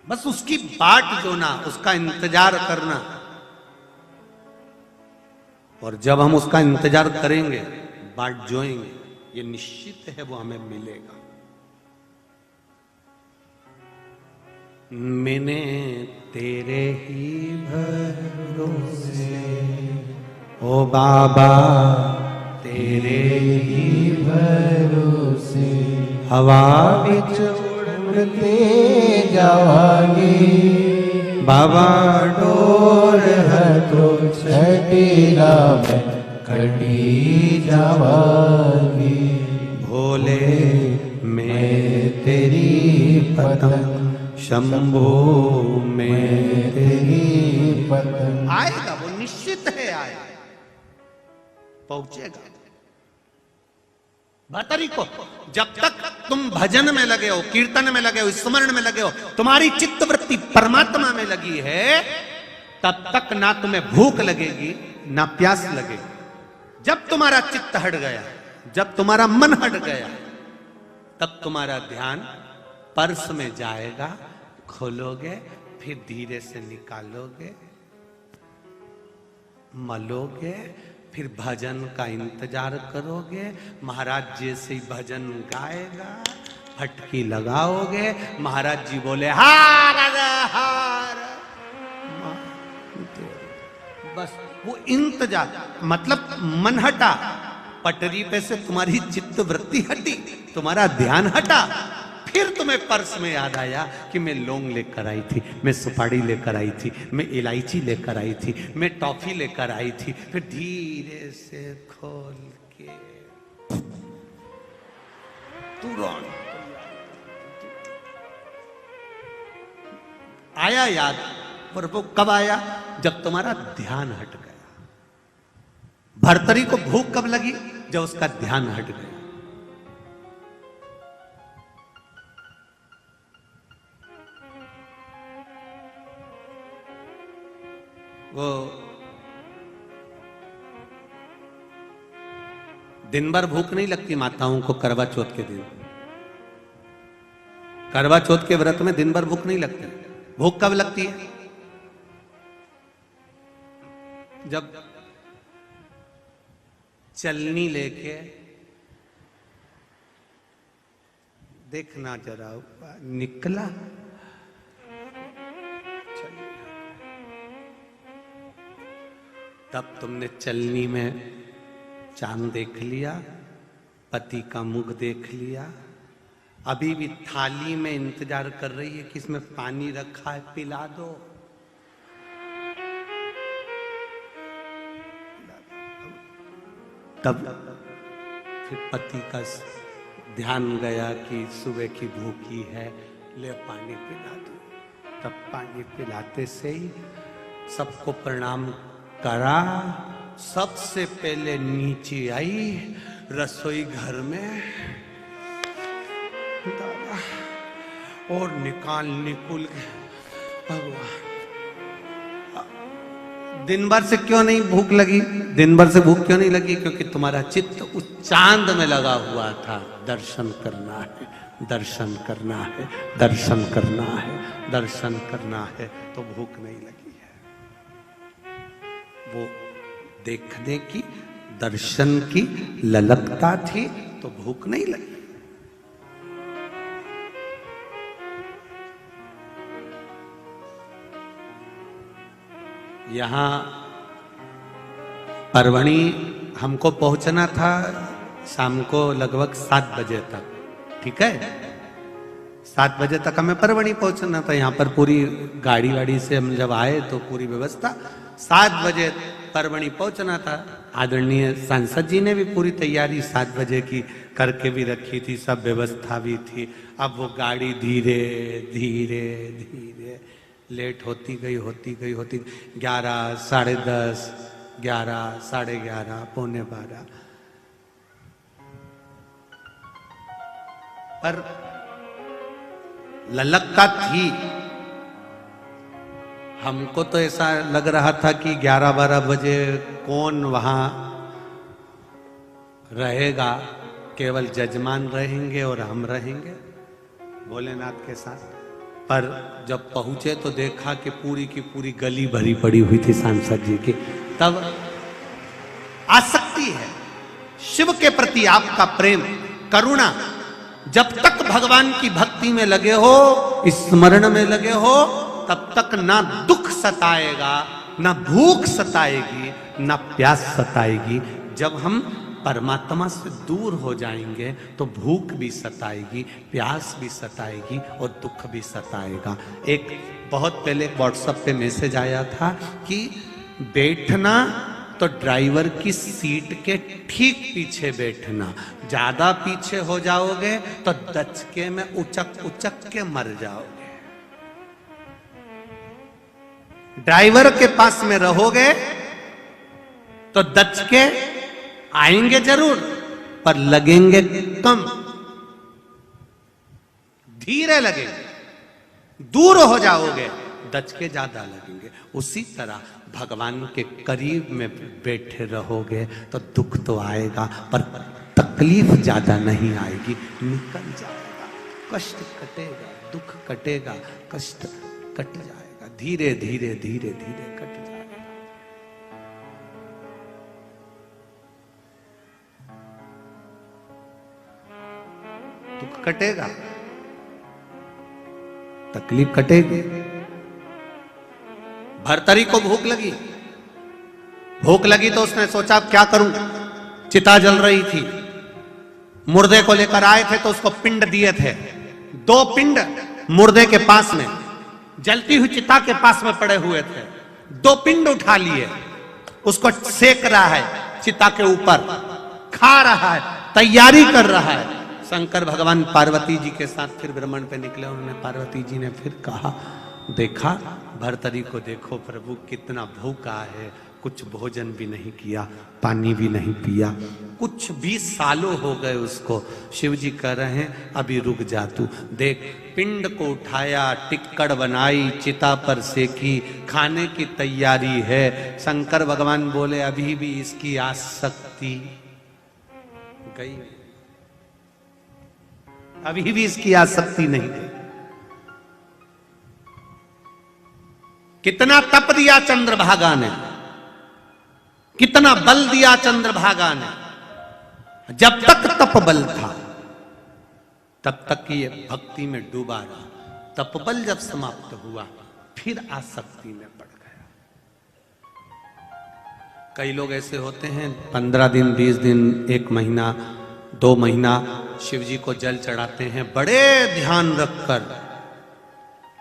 बस उसकी बाट जोना, उसका इंतजार करना, और जब हम उसका इंतजार करेंगे, बाट जोएंगे, ये निश्चित है वो हमें मिलेगा। मैंने तेरे ही भरोसे, ओ बाबा तेरे ही भरोसे, हवा बिच उड़ते जावांगे, बाबा डोर है तो छठीला में कटी जावांगी। भोले मैं तेरी पतंग, शंभो मैं तेरी पतंग। आएगा वो, निश्चित है आएगा, पहुंचेगा। भतरी को जब तक तुम भजन में लगे हो, कीर्तन में लगे हो, स्मरण में लगे हो, तुम्हारी चित्त वृत्ति परमात्मा में लगी है, तब तक ना तुम्हें भूख लगेगी ना प्यास लगेगी। जब तुम्हारा चित्त हट गया, जब तुम्हारा मन हट गया, तब तुम्हारा ध्यान पर्स में जाएगा, खोलोगे, फिर धीरे से निकालोगे, मलोगे, फिर भजन का इंतजार करोगे। महाराज जैसे ही भजन गाएगा, फटकी लगाओगे, महाराज जी बोले हार हार, बस वो इंतजार, मतलब मन हटा, पटरी पे से तुम्हारी चित्त वृत्ति हटी, तुम्हारा ध्यान हटा, फिर तुम्हें पर्स में याद आया कि मैं लौंग लेकर आई थी, मैं सुपारी लेकर आई थी, मैं इलायची लेकर आई थी, मैं टॉफी लेकर आई थी। फिर धीरे से खोल के तुरंत आया याद, पर वो कब आया? जब तुम्हारा ध्यान हट गया। भर्तरी को भूख कब लगी? जब उसका ध्यान हट गया। वो दिन भर भूख नहीं लगती माताओं को करवा चौथ के दिन। करवा चौथ के व्रत में दिन भर भूख नहीं लगती। भूख कब लगती है? जब चलनी लेके देखना जरा निकला, तब तुमने चलनी में चांद देख लिया, पति का मुख देख लिया, अभी भी थाली में इंतजार कर रही है कि इसमें पानी रखा है, पिला दो। तब फिर पति का ध्यान गया कि सुबह की भूखी है, ले पानी पिला दो। तब पानी पिलाते से ही सबको प्रणाम करा, सबसे पहले नीचे आई रसोई घर में और निकुल के भगवान। दिन भर से क्यों नहीं भूख लगी? दिन भर से भूख क्यों नहीं लगी? क्योंकि तुम्हारा चित्त उस चांद में लगा हुआ था। दर्शन करना है, दर्शन करना है, दर्शन करना है, दर्शन करना है, तो भूख नहीं लगी है। वो देखने की, दर्शन की ललकता थी, तो भूख नहीं लगी। यहाँ परवणी हमको पहुंचना था शाम को लगभग 7 बजे तक, ठीक है। 7 बजे तक हमें परवणी पहुंचना था। यहाँ पर पूरी गाड़ी वाड़ी से हम जब आए तो पूरी व्यवस्था, 7 बजे परवणी पहुंचना था। आदरणीय सांसद जी ने भी पूरी तैयारी 7 बजे की करके भी रखी थी, सब व्यवस्था भी थी। अब वो गाड़ी धीरे धीरे धीरे लेट होती गई, होती गई, होती 11, 10:30, 11, 11:30, 11:45 पर ललक्का थी। हमको तो ऐसा लग रहा था कि 11-12 बजे कौन वहां रहेगा, केवल जजमान रहेंगे और हम रहेंगे भोलेनाथ के साथ। पर जब पहुंचे तो देखा कि पूरी की पूरी गली भरी पड़ी हुई थी सांसद जी की। तब आसक्ति है शिव के प्रति आपका प्रेम, करुणा, जब तक भगवान की भक्ति में लगे हो, स्मरण में लगे हो, तब तक ना दुख सताएगा, ना भूख सताएगी, ना प्यास सताएगी। जब हम परमात्मा से दूर हो जाएंगे तो भूख भी सताएगी, प्यास भी सताएगी और दुख भी सताएगा। एक बहुत पहले व्हाट्सएप पे मैसेज आया था कि बैठना तो ड्राइवर की सीट के ठीक पीछे बैठना, ज्यादा पीछे हो जाओगे तो दचके में उचक उचक के मर जाओगे। ड्राइवर के पास में रहोगे तो दचके आएंगे जरूर, पर लगेंगे कम, धीरे लगेंगे। दूर हो जाओगे, दचके ज्यादा लगेंगे। उसी तरह भगवान के करीब में बैठे रहोगे तो दुख तो आएगा, पर तकलीफ ज्यादा नहीं आएगी, निकल जाएगा, कष्ट कटेगा, दुख कटेगा, कष्ट कट जाएगा, धीरे धीरे धीरे धीरे कट जाएगा। दुख कटेगा, तकलीफ कटेगी। भर्तरी को भूख लगी, भूख लगी तो उसने सोचा अब क्या करूं। चिता जल रही थी, मुर्दे को लेकर आए थे तो उसको पिंड दिए थे। 2 पिंड मुर्दे के पास में, जलती हुई चिता के पास में पड़े हुए थे। 2 पिंड उठा लिए, उसको सेक रहा है, चिता के ऊपर खा रहा है, तैयारी कर रहा है। शंकर भगवान पार्वती जी के साथ फिर भ्रमण पे निकले। उन्होंने, पार्वती जी ने फिर कहा, देखा भर्तरी को देखो प्रभु कितना भूखा है, कुछ भोजन भी नहीं किया, पानी भी नहीं पिया, कुछ 20 सालों हो गए उसको। शिव जी कह रहे हैं अभी रुक जा तू, देख पिंड को उठाया, टिक्कड़ बनाई, चिता पर सेकी, खाने की तैयारी है। शंकर भगवान बोले अभी भी इसकी आसक्ति गई, अभी भी इसकी आसक्ति नहीं गई। कितना तप दिया चंद्रभागा ने, कितना बल दिया चंद्रभागा ने। जब तक तप बल था तब तक ये भक्ति में डूबा रहा। तप बल जब समाप्त हुआ फिर आसक्ति में पड़ गया। कई लोग ऐसे होते हैं 15 दिन, 20 दिन, 1 महीना, 2 महीना शिव जी को जल चढ़ाते हैं बड़े ध्यान रखकर।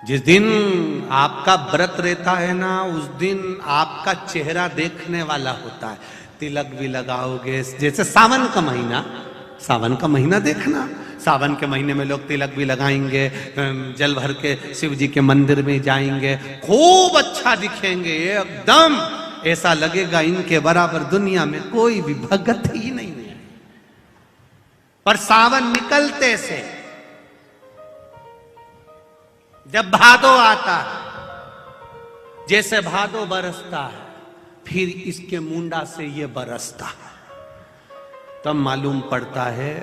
जिस दिन आपका व्रत रहता है ना, उस दिन आपका चेहरा देखने वाला होता है। तिलक भी लगाओगे, जैसे सावन का महीना, सावन का महीना देखना, सावन के महीने में लोग तिलक भी लगाएंगे, जल भर के शिव जी के मंदिर में जाएंगे, खूब अच्छा दिखेंगे, एकदम ऐसा लगेगा इनके बराबर दुनिया में कोई भी भगत ही नहीं है। पर सावन निकलते से जब भादो आता है, जैसे भादो बरसता है, फिर इसके मुंडा से ये बरसता है, तब मालूम पड़ता है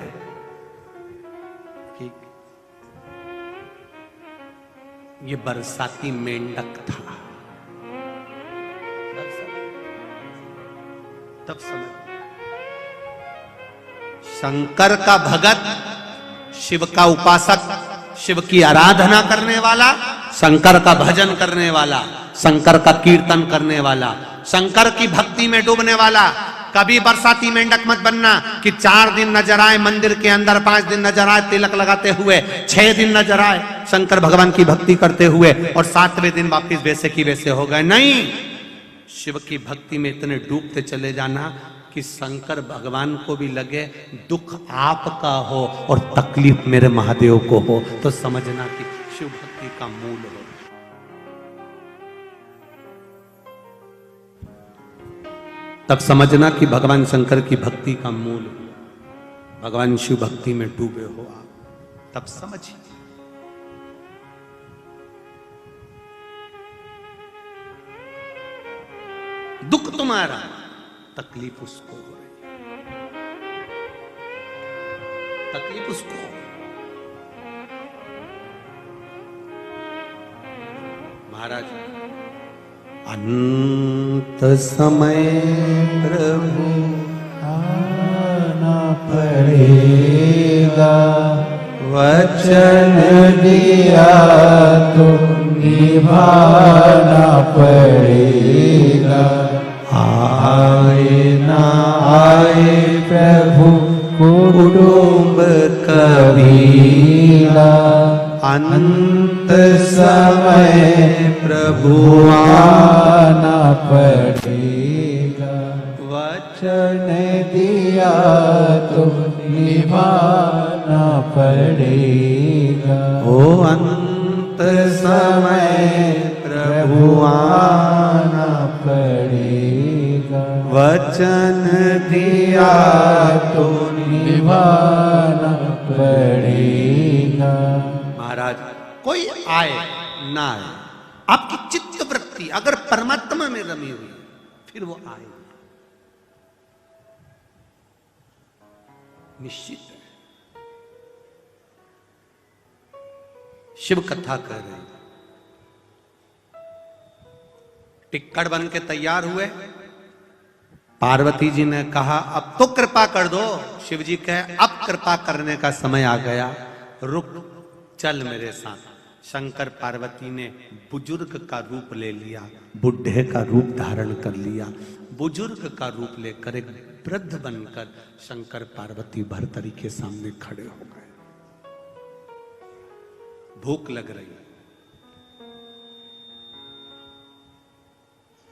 कि ये बरसाती मेंढक था। तब समझ शंकर का भगत, शिव का उपासक, शिव की आराधना करने वाला, शंकर का भजन करने वाला, शंकर का कीर्तन करने वाला, शंकर की भक्ति में डूबने वाला। कभी बरसाती मेंढक मत बनना कि 4 दिन नजर आए मंदिर के अंदर, 5 दिन नजर आए तिलक लगाते हुए, 6 दिन नजर आए शंकर भगवान की भक्ति करते हुए, और 7वें दिन वापिस वैसे की वैसे हो गए। नहीं, शिव की भक्ति में इतने डूबते चले जाना कि शंकर भगवान को भी लगे दुख आपका हो और तकलीफ मेरे महादेव को हो, तो समझना कि शिव भक्ति का मूल हो। तब समझना कि भगवान शंकर की भक्ति का मूल, भगवान शिव भक्ति में डूबे हो आप, तब समझिए। दुख तुम्हारा, तकलीफ उसको हो रही, तकलीफ उसको। महाराज अंत समय प्रभु आना पड़ेगा, वचन दिया तो निभाना पड़ेगा। आए ना आए प्रभु कुटुंब कबीरा, अंत समय प्रभु आना पड़ेगा, वचन दिया तो निभाना पड़ेगा। ओ अंत समय प्रभु आना पड़ेगा, वचन दिया तो निभाना पड़ेगा। महाराज कोई आए ना आए, आपकी चित्त वृत्ति अगर परमात्मा में रमी हुई फिर वो आए निश्चित है। शिव कथा कर रहे हैं, टिक्कड़ बन के तैयार हुए। पार्वती जी ने कहा अब तो कृपा कर दो। शिव जी कहे अब कृपा करने का समय आ गया, रुक चल मेरे साथ। शंकर पार्वती ने बुजुर्ग का रूप ले लिया, बुढ़े का रूप धारण कर लिया। बुजुर्ग का रूप लेकर एक वृद्ध बनकर शंकर पार्वती भर्तरी के सामने खड़े हो गए। भूख लग रही,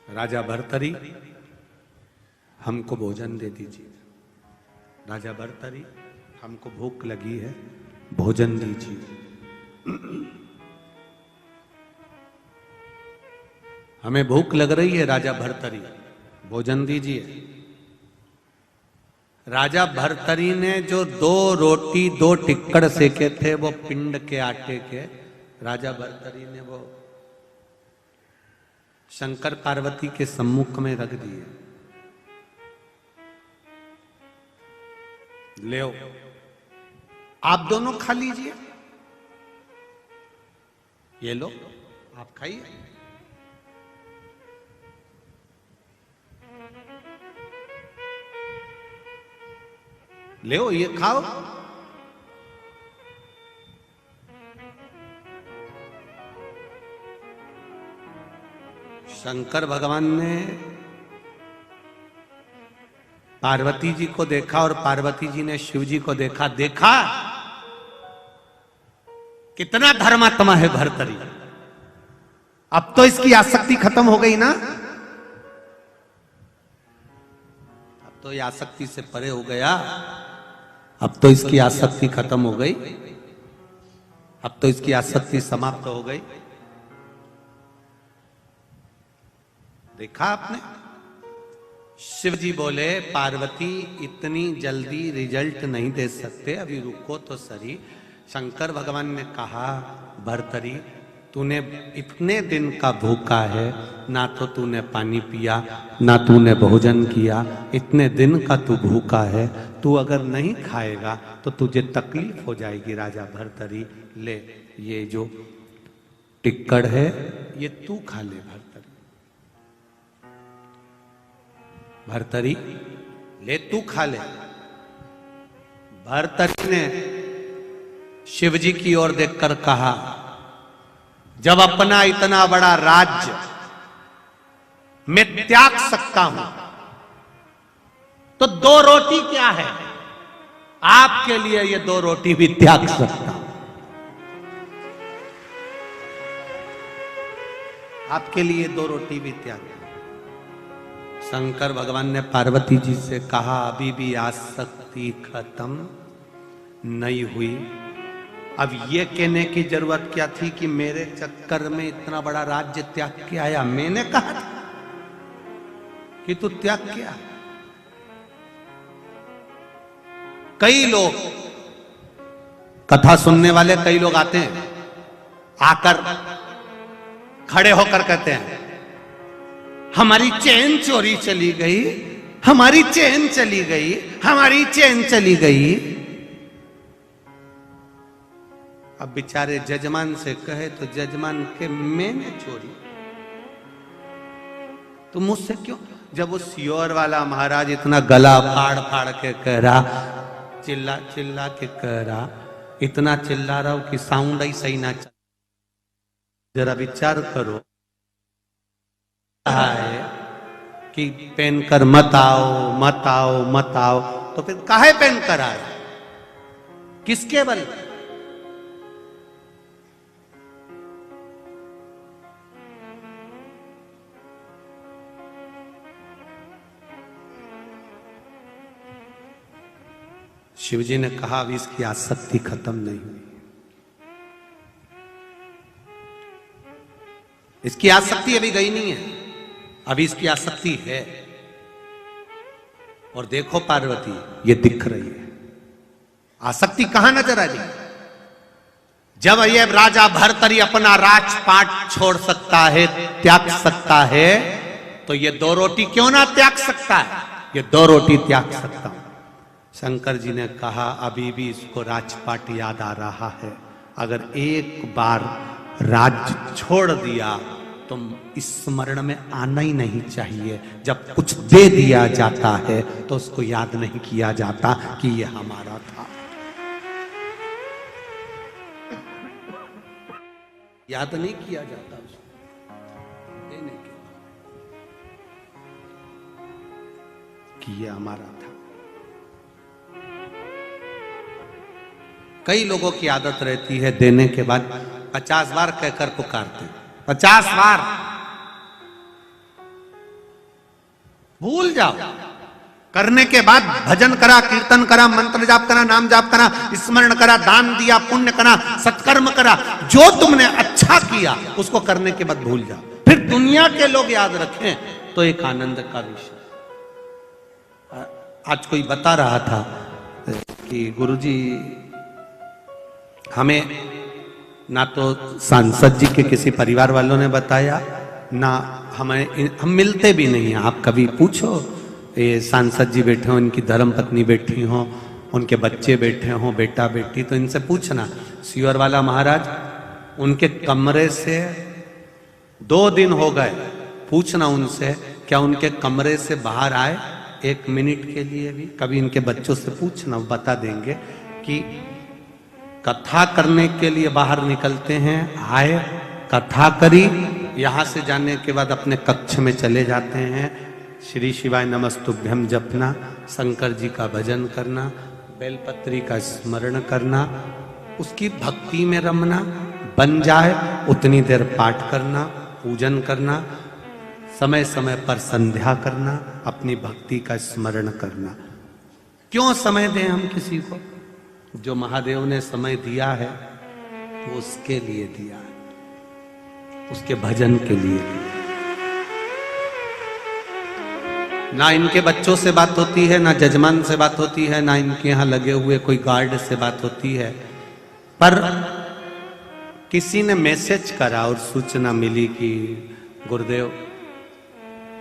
राजा भर्तरी हमको भोजन दे दीजिए। राजा भर्तरी हमको भूख लगी है, भोजन दीजिए। हमें भूख लग रही है राजा भर्तरी, भोजन दीजिए। राजा भर्तरी ने जो 2 रोटी 2 टिक्कड़ सेके थे वो पिंड के आटे के, राजा भर्तरी ने वो शंकर पार्वती के सम्मुख में रख दिए। ले आप दोनों खा लीजिए, ये लो आप खाइए। ले ये खाओ। शंकर भगवान ने पार्वती जी को देखा और पार्वती जी ने शिव जी को देखा। देखा कितना धर्मात्मा है भर्तरी, अब तो इसकी आसक्ति खत्म हो गई ना, अब तो ये आसक्ति से परे हो गया, अब तो इसकी आसक्ति खत्म हो गई, अब तो इसकी आसक्ति समाप्त हो गई। देखा आपने? शिव जी बोले पार्वती इतनी जल्दी रिजल्ट नहीं दे सकते, अभी रुको तो सही। शंकर भगवान ने कहा भर्तरी तूने इतने दिन का भूखा है, ना तो तूने पानी पिया ना तूने भोजन किया, इतने दिन का तू भूखा है, तू अगर नहीं खाएगा तो तुझे तकलीफ हो जाएगी। राजा भर्तरी ले ये जो टिक्कड़ है ये तू खा ले। भर्तरी ले तू खा ले। भर्तरी ने शिव जी की ओर देखकर कहा जब अपना इतना बड़ा राज्य मैं त्याग सकता हूं तो 2 रोटी क्या है, आपके लिए ये 2 रोटी भी त्याग सकता हूं, आपके लिए 2 रोटी भी त्याग। शंकर भगवान ने पार्वती जी से कहा अभी भी आसक्ति खत्म नहीं हुई। अब ये कहने की जरूरत क्या थी कि मेरे चक्कर में इतना बड़ा राज्य त्याग के आया। मैंने कहा था कि तू त्याग किया। कई लोग कथा सुनने वाले कई लोग आते हैं, आकर खड़े होकर कहते हैं हमारी चैन चोरी चली गई, हमारी चैन चली गई, हमारी चैन चली गई। अब बेचारे जजमान से कहे तो जजमान के मैंने चोरी, तो मुझसे क्यों? जब वो सियोर वाला महाराज इतना गला फाड़ फाड़ के कह रहा, चिल्ला चिल्ला के कह रहा, इतना चिल्ला रहा हूं कि साउंड ही सही ना चल। जरा विचार करो है कि पहन कर मत आओ मत आओ मत आओ, तो फिर काहे पहन कर आए, किसके बल? शिवजी ने कहा अभी इसकी आसक्ति खत्म नहीं हुई, इसकी आसक्ति अभी गई नहीं है, अभी इसकी आसक्ति है। और देखो पार्वती ये दिख रही है आसक्ति, कहां नजर आ रही? जब ये राजा भर्तरी अपना राजपाट छोड़ सकता है, त्याग सकता है, तो ये 2 रोटी क्यों ना त्याग सकता है? ये 2 रोटी त्याग सकता हूं। शंकर जी ने कहा अभी भी इसको राजपाट याद आ रहा है, अगर एक बार राज्य छोड़ दिया तो स्मरण में आना ही नहीं चाहिए। जब कुछ दे दिया जाता है तो उसको याद नहीं किया जाता कि ये हमारा था। याद नहीं किया जाता उसको देने के कि ये हमारा था। कई लोगों की आदत रहती है देने के बाद 50 बार कहकर पुकारते, 50 बार भूल जाओ। करने के बाद भजन करा, कीर्तन करा, मंत्र जाप करा, नाम जाप करा, स्मरण करा, दान दिया, पुण्य करा, सत्कर्म करा, जो तुमने अच्छा किया उसको करने के बाद भूल जाओ। फिर दुनिया के लोग याद रखें तो एक आनंद का विषय। आज कोई बता रहा था कि गुरुजी हमें ना तो सांसद जी के किसी परिवार वालों ने बताया, ना हम मिलते भी नहीं हैं। आप कभी पूछो, ये सांसद जी बैठे हो, इनकी धर्म पत्नी बैठी हो, उनके बच्चे बैठे हो, बेटा बेटी, तो इनसे पूछना। सियोर वाला महाराज, उनके कमरे से 2 दिन हो गए, पूछना उनसे क्या उनके कमरे से बाहर आए 1 मिनट के लिए भी? कभी इनके बच्चों से पूछना, बता देंगे कि कथा करने के लिए बाहर निकलते हैं, आए, कथा करी, यहां से जाने के बाद अपने कक्ष में चले जाते हैं, श्री शिवाय नमस्तुभ्यम जपना, शंकर जी का भजन करना, बेलपत्री का स्मरण करना, उसकी भक्ति में रमना, बन जाए उतनी देर पाठ करना, पूजन करना, समय समय पर संध्या करना, अपनी भक्ति का स्मरण करना। क्यों समय दें हम किसी को? जो महादेव ने समय दिया है वो उसके लिए दिया है, उसके भजन के लिए दिया। ना इनके बच्चों से बात होती है, ना जजमान से बात होती है, ना इनके यहां लगे हुए कोई गार्ड से बात होती है, पर किसी ने मैसेज करा और सूचना मिली कि गुरुदेव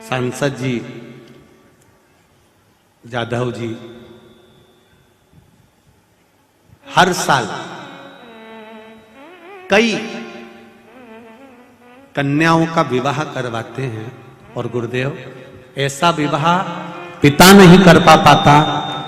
सांसद जी जाधव जी हर साल कई कन्याओं का विवाह करवाते हैं, और गुरुदेव ऐसा विवाह पिता नहीं कर पाता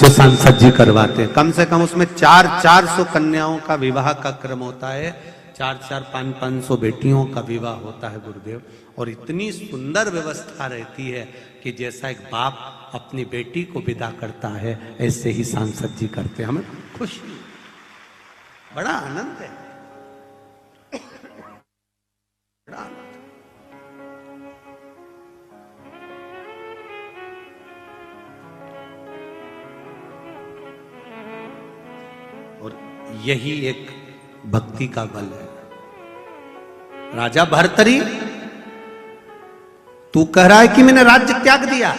जो सांसद जी करवाते। कम से कम उसमें 400 कन्याओं का विवाह का क्रम होता है, 500 बेटियों का विवाह होता है गुरुदेव। और इतनी सुंदर व्यवस्था रहती है कि जैसा एक बाप अपनी बेटी को विदा करता है, ऐसे ही सांसद जी करते हैं। हमें खुशी, बड़ा आनंद है, बड़ा आनंद। और यही एक भक्ति का बल है। राजा भर्तरी, तू कह रहा है कि मैंने राज्य त्याग दिया,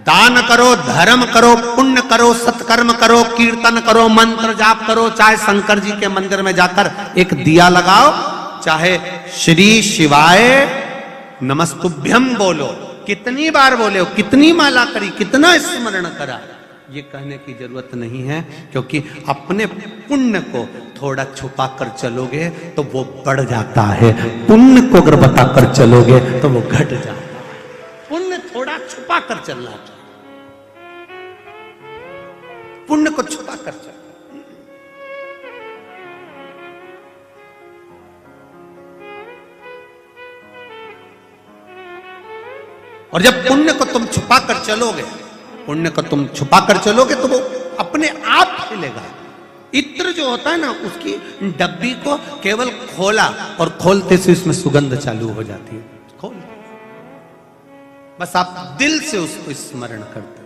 दान करो, धर्म करो, पुण्य करो, सत्कर्म करो, कीर्तन करो, मंत्र जाप करो, चाहे शंकर जी के मंदिर में जाकर एक दिया लगाओ, चाहे श्री शिवाय नमस्तुभ्यम बोलो, कितनी बार बोले हो, कितनी माला करी, कितना स्मरण करा, ये कहने की जरूरत नहीं है। क्योंकि अपने पुण्य को थोड़ा छुपा कर चलोगे तो वो बढ़ जाता है, पुण्य को अगर बताकर चलोगे तो वो घट जाता है। पुण्य थोड़ा छुपा कर चलना चाहिए, पुण्य को छुपा कर चलो। और जब पुण्य को तुम छुपा कर चलोगे, पुण्य को तुम छुपा कर चलोगे तो वो अपने आप फैलेगा। इत्र जो होता है ना, उसकी डब्बी को केवल खोला और खोलते से इसमें सुगंध चालू हो जाती है। खोल, बस आप दिल से उसको स्मरण करते।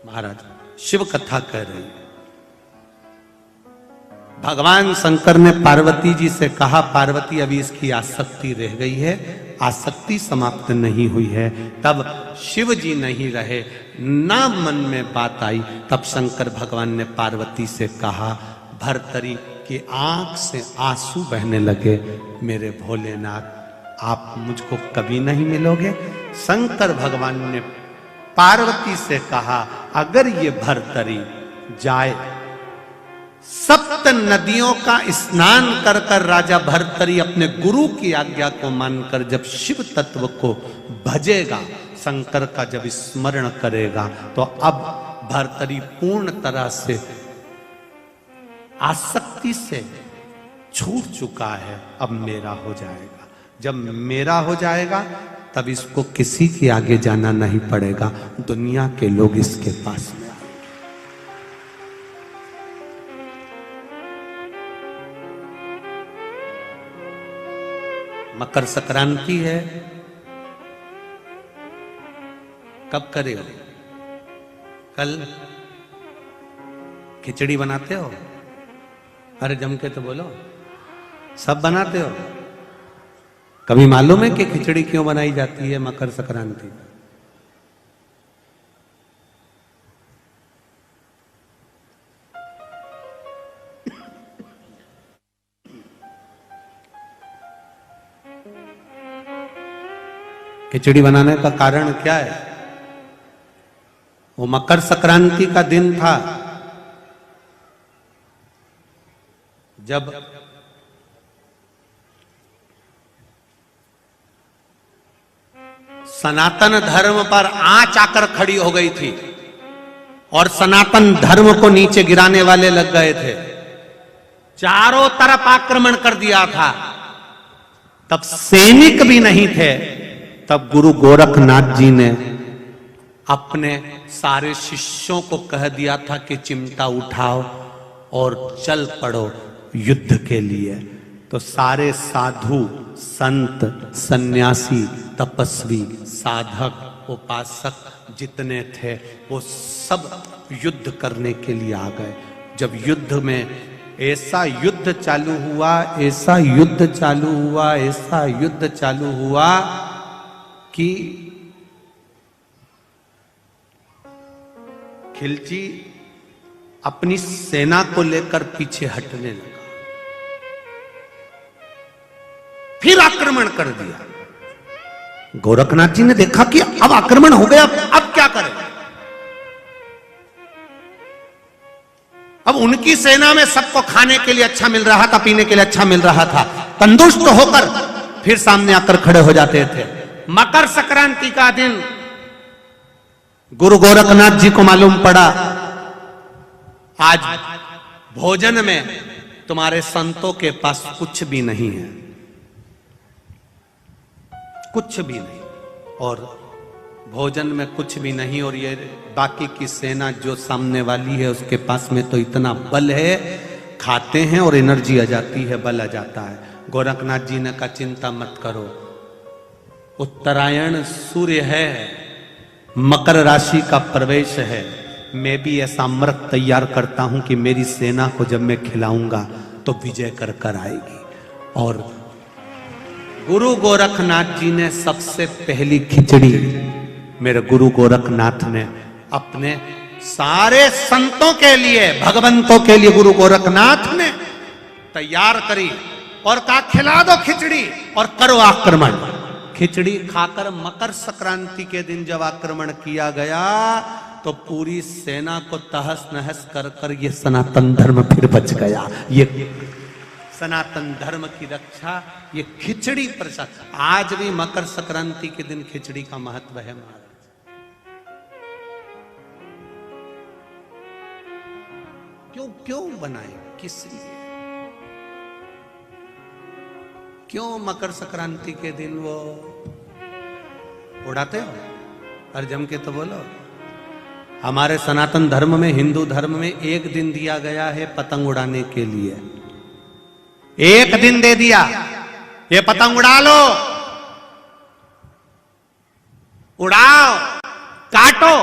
महाराज शिव कथा कह रही है, भगवान शंकर ने पार्वती जी से कहा, पार्वती अभी इसकी आसक्ति रह गई है, आसक्ति समाप्त नहीं हुई है। तब शिव जी नहीं रहे, ना मन में बात आई, तब शंकर भगवान ने पार्वती से कहा, भर्तरी की आंख से आंसू बहने लगे, मेरे भोलेनाथ आप मुझको कभी नहीं मिलोगे। शंकर भगवान ने पार्वती से कहा, अगर ये भर्तरी जाए, सप्त नदियों का स्नान कर कर राजा भर्तरी अपने गुरु की आज्ञा को मानकर जब शिव तत्व को भजेगा, शंकर का जब स्मरण करेगा, तो अब भर्तरी पूर्ण तरह से आसक्ति से छूट चुका है, अब मेरा हो जाएगा। जब मेरा हो जाएगा तब इसको किसी के आगे जाना नहीं पड़ेगा, दुनिया के लोग इसके पास में। मकर संक्रांति है, कब करे हो? कल खिचड़ी बनाते हो? अरे जम के तो बोलो, सब बनाते हो? कभी मालूम है कि खिचड़ी क्यों बनाई जाती है मकर संक्रांति? खिचड़ी बनाने का कारण क्या है? वो मकर संक्रांति का दिन था जब सनातन धर्म पर आंच आकर खड़ी हो गई थी और सनातन धर्म को नीचे गिराने वाले लग गए थे। चारों तरफ आक्रमण कर दिया था। तब सैनिक भी नहीं थे। तब गुरु गोरखनाथ जी ने अपने सारे शिष्यों को कह दिया था कि चिमटा उठाओ और चल पड़ो युद्ध के लिए। तो सारे साधु, संत, सन्यासी, तपस्वी, साधक, उपासक जितने थे वो सब युद्ध करने के लिए आ गए। जब युद्ध में ऐसा युद्ध चालू हुआ, ऐसा युद्ध चालू हुआ, ऐसा युद्ध चालू हुआ कि खिलजी अपनी सेना को लेकर पीछे हटने लगा, फिर आक्रमण कर दिया। गोरखनाथ जी ने देखा कि अब आक्रमण हो गया, अब क्या करें? अब उनकी सेना में सबको खाने के लिए अच्छा मिल रहा था, पीने के लिए अच्छा मिल रहा था। तंदुरुस्त होकर फिर सामने आकर खड़े हो जाते थे। मकर संक्रांति का दिन गुरु गोरखनाथ जी को मालूम पड़ा आज भोजन में तुम्हारे संतों के पास कुछ भी नहीं है, कुछ भी नहीं, और भोजन में कुछ भी नहीं, और ये बाकी की सेना जो सामने वाली है उसके पास में तो इतना बल है, खाते हैं और एनर्जी आ जाती है, बल आ जाता है। गोरखनाथ जी ने कहा चिंता मत करो, उत्तरायण सूर्य है, मकर राशि का प्रवेश है, मैं भी ऐसा अमृत तैयार करता हूं कि मेरी सेना को जब मैं खिलाऊंगा तो विजय कर कर आएगी। और गुरु गोरखनाथ जी ने सबसे पहली खिचड़ी मेरे गुरु गोरखनाथ ने अपने सारे संतों के लिए, भगवंतों के लिए गुरु गोरखनाथ ने तैयार करी और कहा खिला दो खिचड़ी और करो आक्रमण। खिचड़ी खाकर मकर संक्रांति के दिन जब आक्रमण किया गया तो पूरी सेना को तहस नहस कर कर ये सनातन धर्म फिर बच गया। ये सनातन धर्म की रक्षा ये खिचड़ी प्रसाद। आज भी मकर संक्रांति के दिन खिचड़ी का महत्व है महाराज। क्यों क्यों बनाए, किस लिए, क्यों मकर संक्रांति के दिन वो उड़ाते हो? और जम के तो बोलो। हमारे सनातन धर्म में, हिंदू धर्म में एक दिन दिया गया है पतंग उड़ाने के लिए। एक दिन दे दिया, ये पतंग उड़ा लो, उड़ाओ, काटो।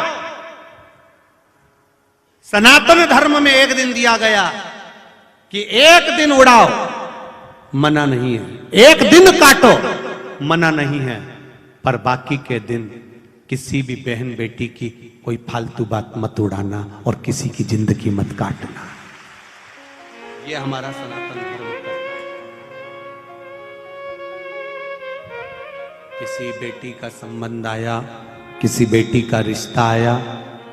सनातन धर्म में एक दिन दिया गया कि एक दिन उड़ाओ, मना नहीं है, एक दिन काटो, मना नहीं है, पर बाकी के दिन किसी भी बहन बेटी की कोई फालतू बात मत उड़ाना और किसी की जिंदगी मत काटना। ये हमारा सनातन धर्म का। किसी बेटी का संबंध आया, किसी बेटी का रिश्ता आया,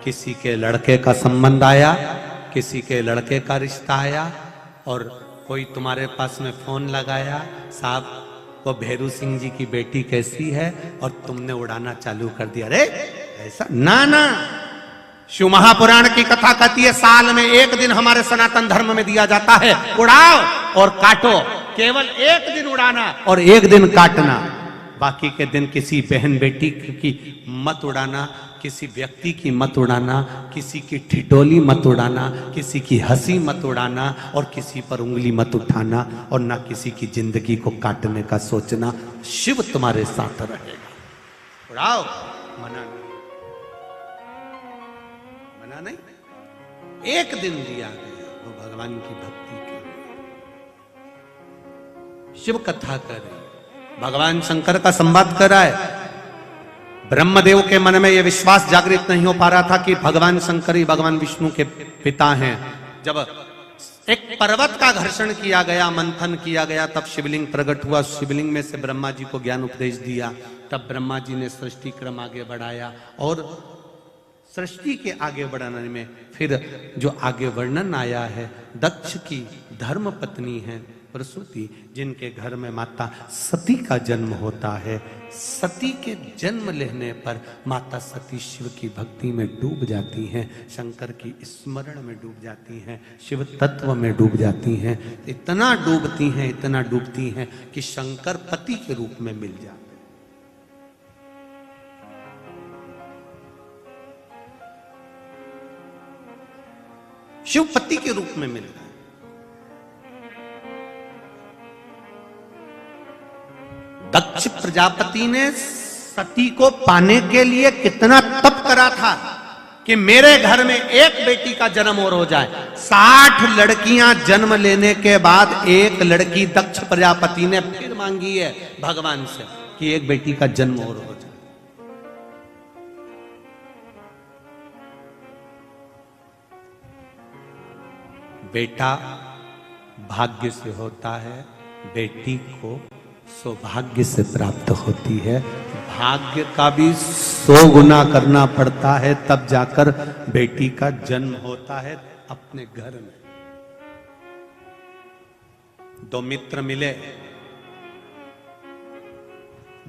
किसी के लड़के का संबंध आया, किसी के लड़के का रिश्ता आया, और कोई तुम्हारे पास में फोन लगाया, साहब वो भैरू सिंह जी की बेटी कैसी है, और तुमने उड़ाना चालू कर दिया। अरे ऐसा ना ना, शिव महापुराण की कथा कहती है साल में एक दिन हमारे सनातन धर्म में दिया जाता है, उड़ाओ और काटो। केवल एक दिन उड़ाना और एक दिन काटना, बाकी के दिन किसी बहन बेटी की मत उड़ाना, किसी व्यक्ति की मत उड़ाना, किसी की ठिठोली मत उड़ाना, किसी की हंसी मत उड़ाना, और किसी पर उंगली मत उठाना, और ना किसी की जिंदगी को काटने का सोचना। शिव तुम्हारे साथ रहेगा। उड़ाओ, मना नहीं, मना नहीं। एक दिन दिया गया वो भगवान की भक्ति के लिए। शिव कथा करे, भगवान शंकर का संवाद कर रहा है। ब्रह्मदेव के मन में यह विश्वास जागृत नहीं हो पा रहा था कि भगवान शंकर ही भगवान विष्णु के पिता हैं। जब एक पर्वत का घर्षण किया गया, मंथन किया गया, तब शिवलिंग प्रकट हुआ। शिवलिंग में से ब्रह्मा जी को ज्ञान उपदेश दिया। तब ब्रह्मा जी ने सृष्टि क्रम आगे बढ़ाया और सृष्टि के आगे बढ़ाने में फिर जो आगे वर्णन आया है, दक्ष की धर्म पत्नी है प्रसूति, जिनके घर में माता सती का जन्म होता है। सती के जन्म लेने पर माता सती शिव की भक्ति में डूब जाती हैं, शंकर की स्मरण में डूब जाती हैं, शिव तत्व में डूब जाती हैं। इतना डूबती हैं कि शंकर पति के रूप में मिल जाते हैं। शिव पति के रूप में मिल गए। दक्ष प्रजापति ने सती को पाने के लिए कितना तप करा था कि मेरे घर में एक बेटी का जन्म और हो जाए। 60 लड़कियां जन्म लेने के बाद एक लड़की दक्ष प्रजापति ने फिर मांगी है भगवान से कि एक बेटी का जन्म और हो जाए। बेटा भाग्य से होता है, बेटी को सौभाग्य से प्राप्त होती है। भाग्य का भी 100 गुना करना पड़ता है, तब जाकर बेटी का जन्म होता है अपने घर में। 2 मित्र मिले,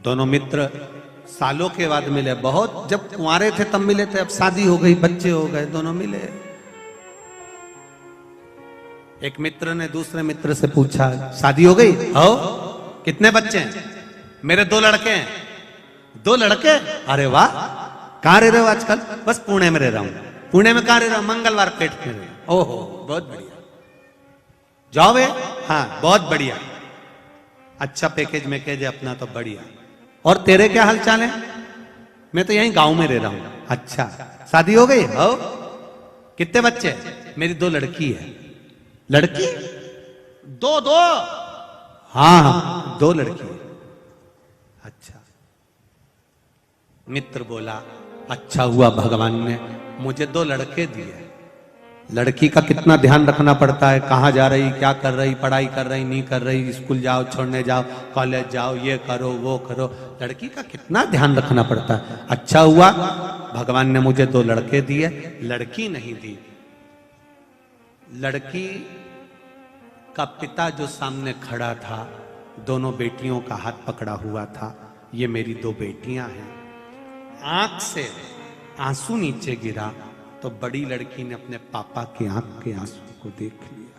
दोनों मित्र सालों के बाद मिले। बहुत जब कुंवारे थे तब मिले थे, अब शादी हो गई, बच्चे हो गए, दोनों मिले। एक मित्र ने दूसरे मित्र से पूछा, शादी हो गई? हो। कितने बच्चे हैं? मेरे 2 लड़के हैं। 2 लड़के? अरे वाह। कहां रह रहे हो आजकल? बस पुणे में रह रहा हूं। पुणे में कहां रह रहा हूं? मंगलवार पेट में रह। ओहो, बहुत बढ़िया। जाओ बे? हाँ, बहुत बढ़िया। अच्छा पैकेज में कह दे अपना तो बढ़िया। और तेरे क्या हाल चाल है? मैं तो यहीं गांव में रह रहा हूं। अच्छा, शादी हो गई? हो। कितने बच्चे? मेरी 2 लड़की है। लड़की? 2? हाँ, 2 लड़की। अच्छा। मित्र बोला, अच्छा हुआ भगवान ने मुझे 2 लड़के दिए। लड़की का कितना ध्यान रखना पड़ता है, कहाँ जा रही, क्या कर रही, पढ़ाई कर रही, नहीं कर रही, स्कूल जाओ, छोड़ने जाओ, कॉलेज जाओ, ये करो वो करो, लड़की का कितना ध्यान रखना पड़ता है। अच्छा हुआ भगवान ने मुझे 2 लड़के दिए, लड़की नहीं दी। लड़की का पिता जो सामने खड़ा था, दोनों बेटियों का हाथ पकड़ा हुआ था। ये मेरी 2 बेटियां हैं। आंख से आंसू नीचे गिरा तो बड़ी लड़की ने अपने पापा की आंख के आंसू को देख लिया।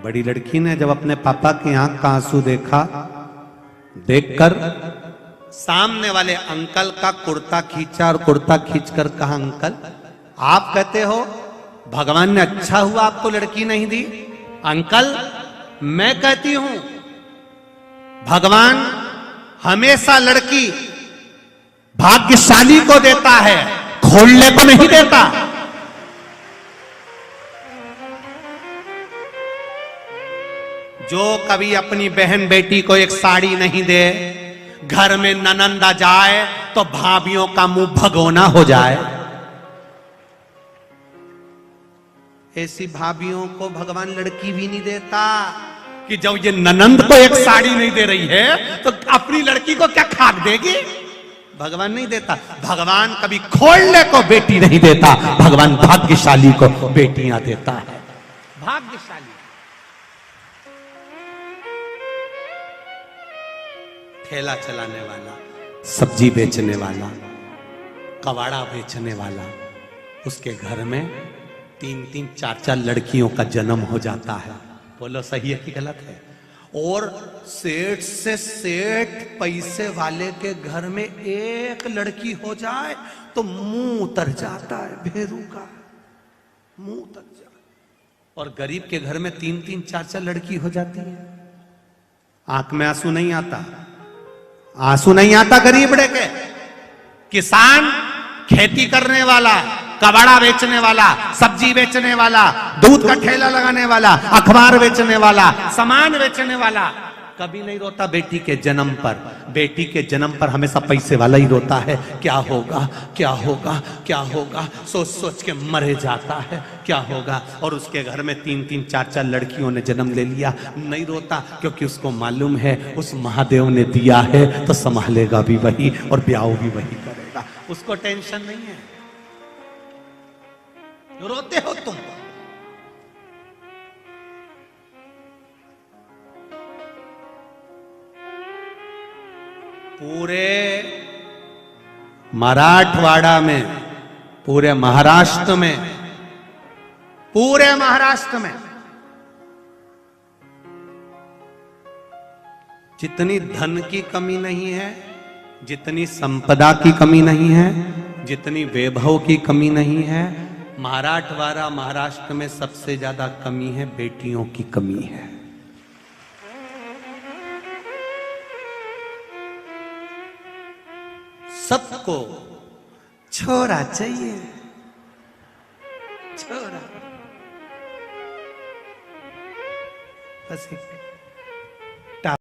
बड़ी लड़की ने जब अपने पापा की आंख का आंसू देखा, देखकर सामने वाले अंकल का कुर्ता खींचा और कुर्ता खींचकर कहा, अंकल आप कहते हो भगवान ने अच्छा हुआ आपको लड़की नहीं दी? अंकल मैं कहती हूं भगवान हमेशा लड़की भाग्यशाली को देता है, खोलने को नहीं देता। जो कभी अपनी बहन बेटी को एक साड़ी नहीं दे, घर में ननंद आ जाए तो भाभियों का मुंह भगोना हो जाए, ऐसी भाभियों को भगवान लड़की भी नहीं देता। कि जब ये ननंद को एक साड़ी नहीं दे रही है तो अपनी लड़की को क्या खाक देगी? भगवान नहीं देता। भगवान कभी खोलने को बेटी नहीं देता, भगवान भाग्यशाली को बेटियां देता है। भाग्यशाली। ठेला चलाने वाला, सब्जी बेचने वाला, कबाड़ा बेचने वाला, उसके घर में 3-3, 4-4 लड़कियों का जन्म हो जाता है। बोलो सही है कि गलत है? और सेठ से सेठ पैसे वाले के घर में एक लड़की हो जाए तो मुंह उतर जाता है, भेरू का मुंह उतर जाता। और गरीब के घर में 3-3, 4-4 लड़की हो जाती है। आंख में आंसू नहीं आता, आंसू नहीं आता गरीब के। किसान, खेती करने वाला, कबाड़ा बेचने वाला, सब्जी बेचने वाला, दूध का ठेला लगाने वाला, अखबार बेचने वाला, सामान बेचने वाला, कभी नहीं रोता बेटी के जन्म पर। बेटी के जन्म पर हमेशा पैसे वाला ही रोता है, क्या होगा क्या होगा क्या होगा, सोच सोच के मरे जाता है क्या होगा। और उसके घर में 3-3 4-4 लड़कियों ने जन्म ले लिया, नहीं रोता, क्योंकि उसको मालूम है उस महादेव ने दिया है तो संभालेगा भी वही और ब्याह भी वही करेगा, उसको टेंशन नहीं है। रोते हो तुम। पूरे मराठवाड़ा में, पूरे महाराष्ट्र में, पूरे महाराष्ट्र में जितनी धन की कमी नहीं है, जितनी संपदा की कमी नहीं है, जितनी वैभव की कमी नहीं है, मराठवाड़ा महाराष्ट्र में सबसे ज्यादा कमी है बेटियों की कमी है। सबको छोरा चाहिए, छोरा, बस एक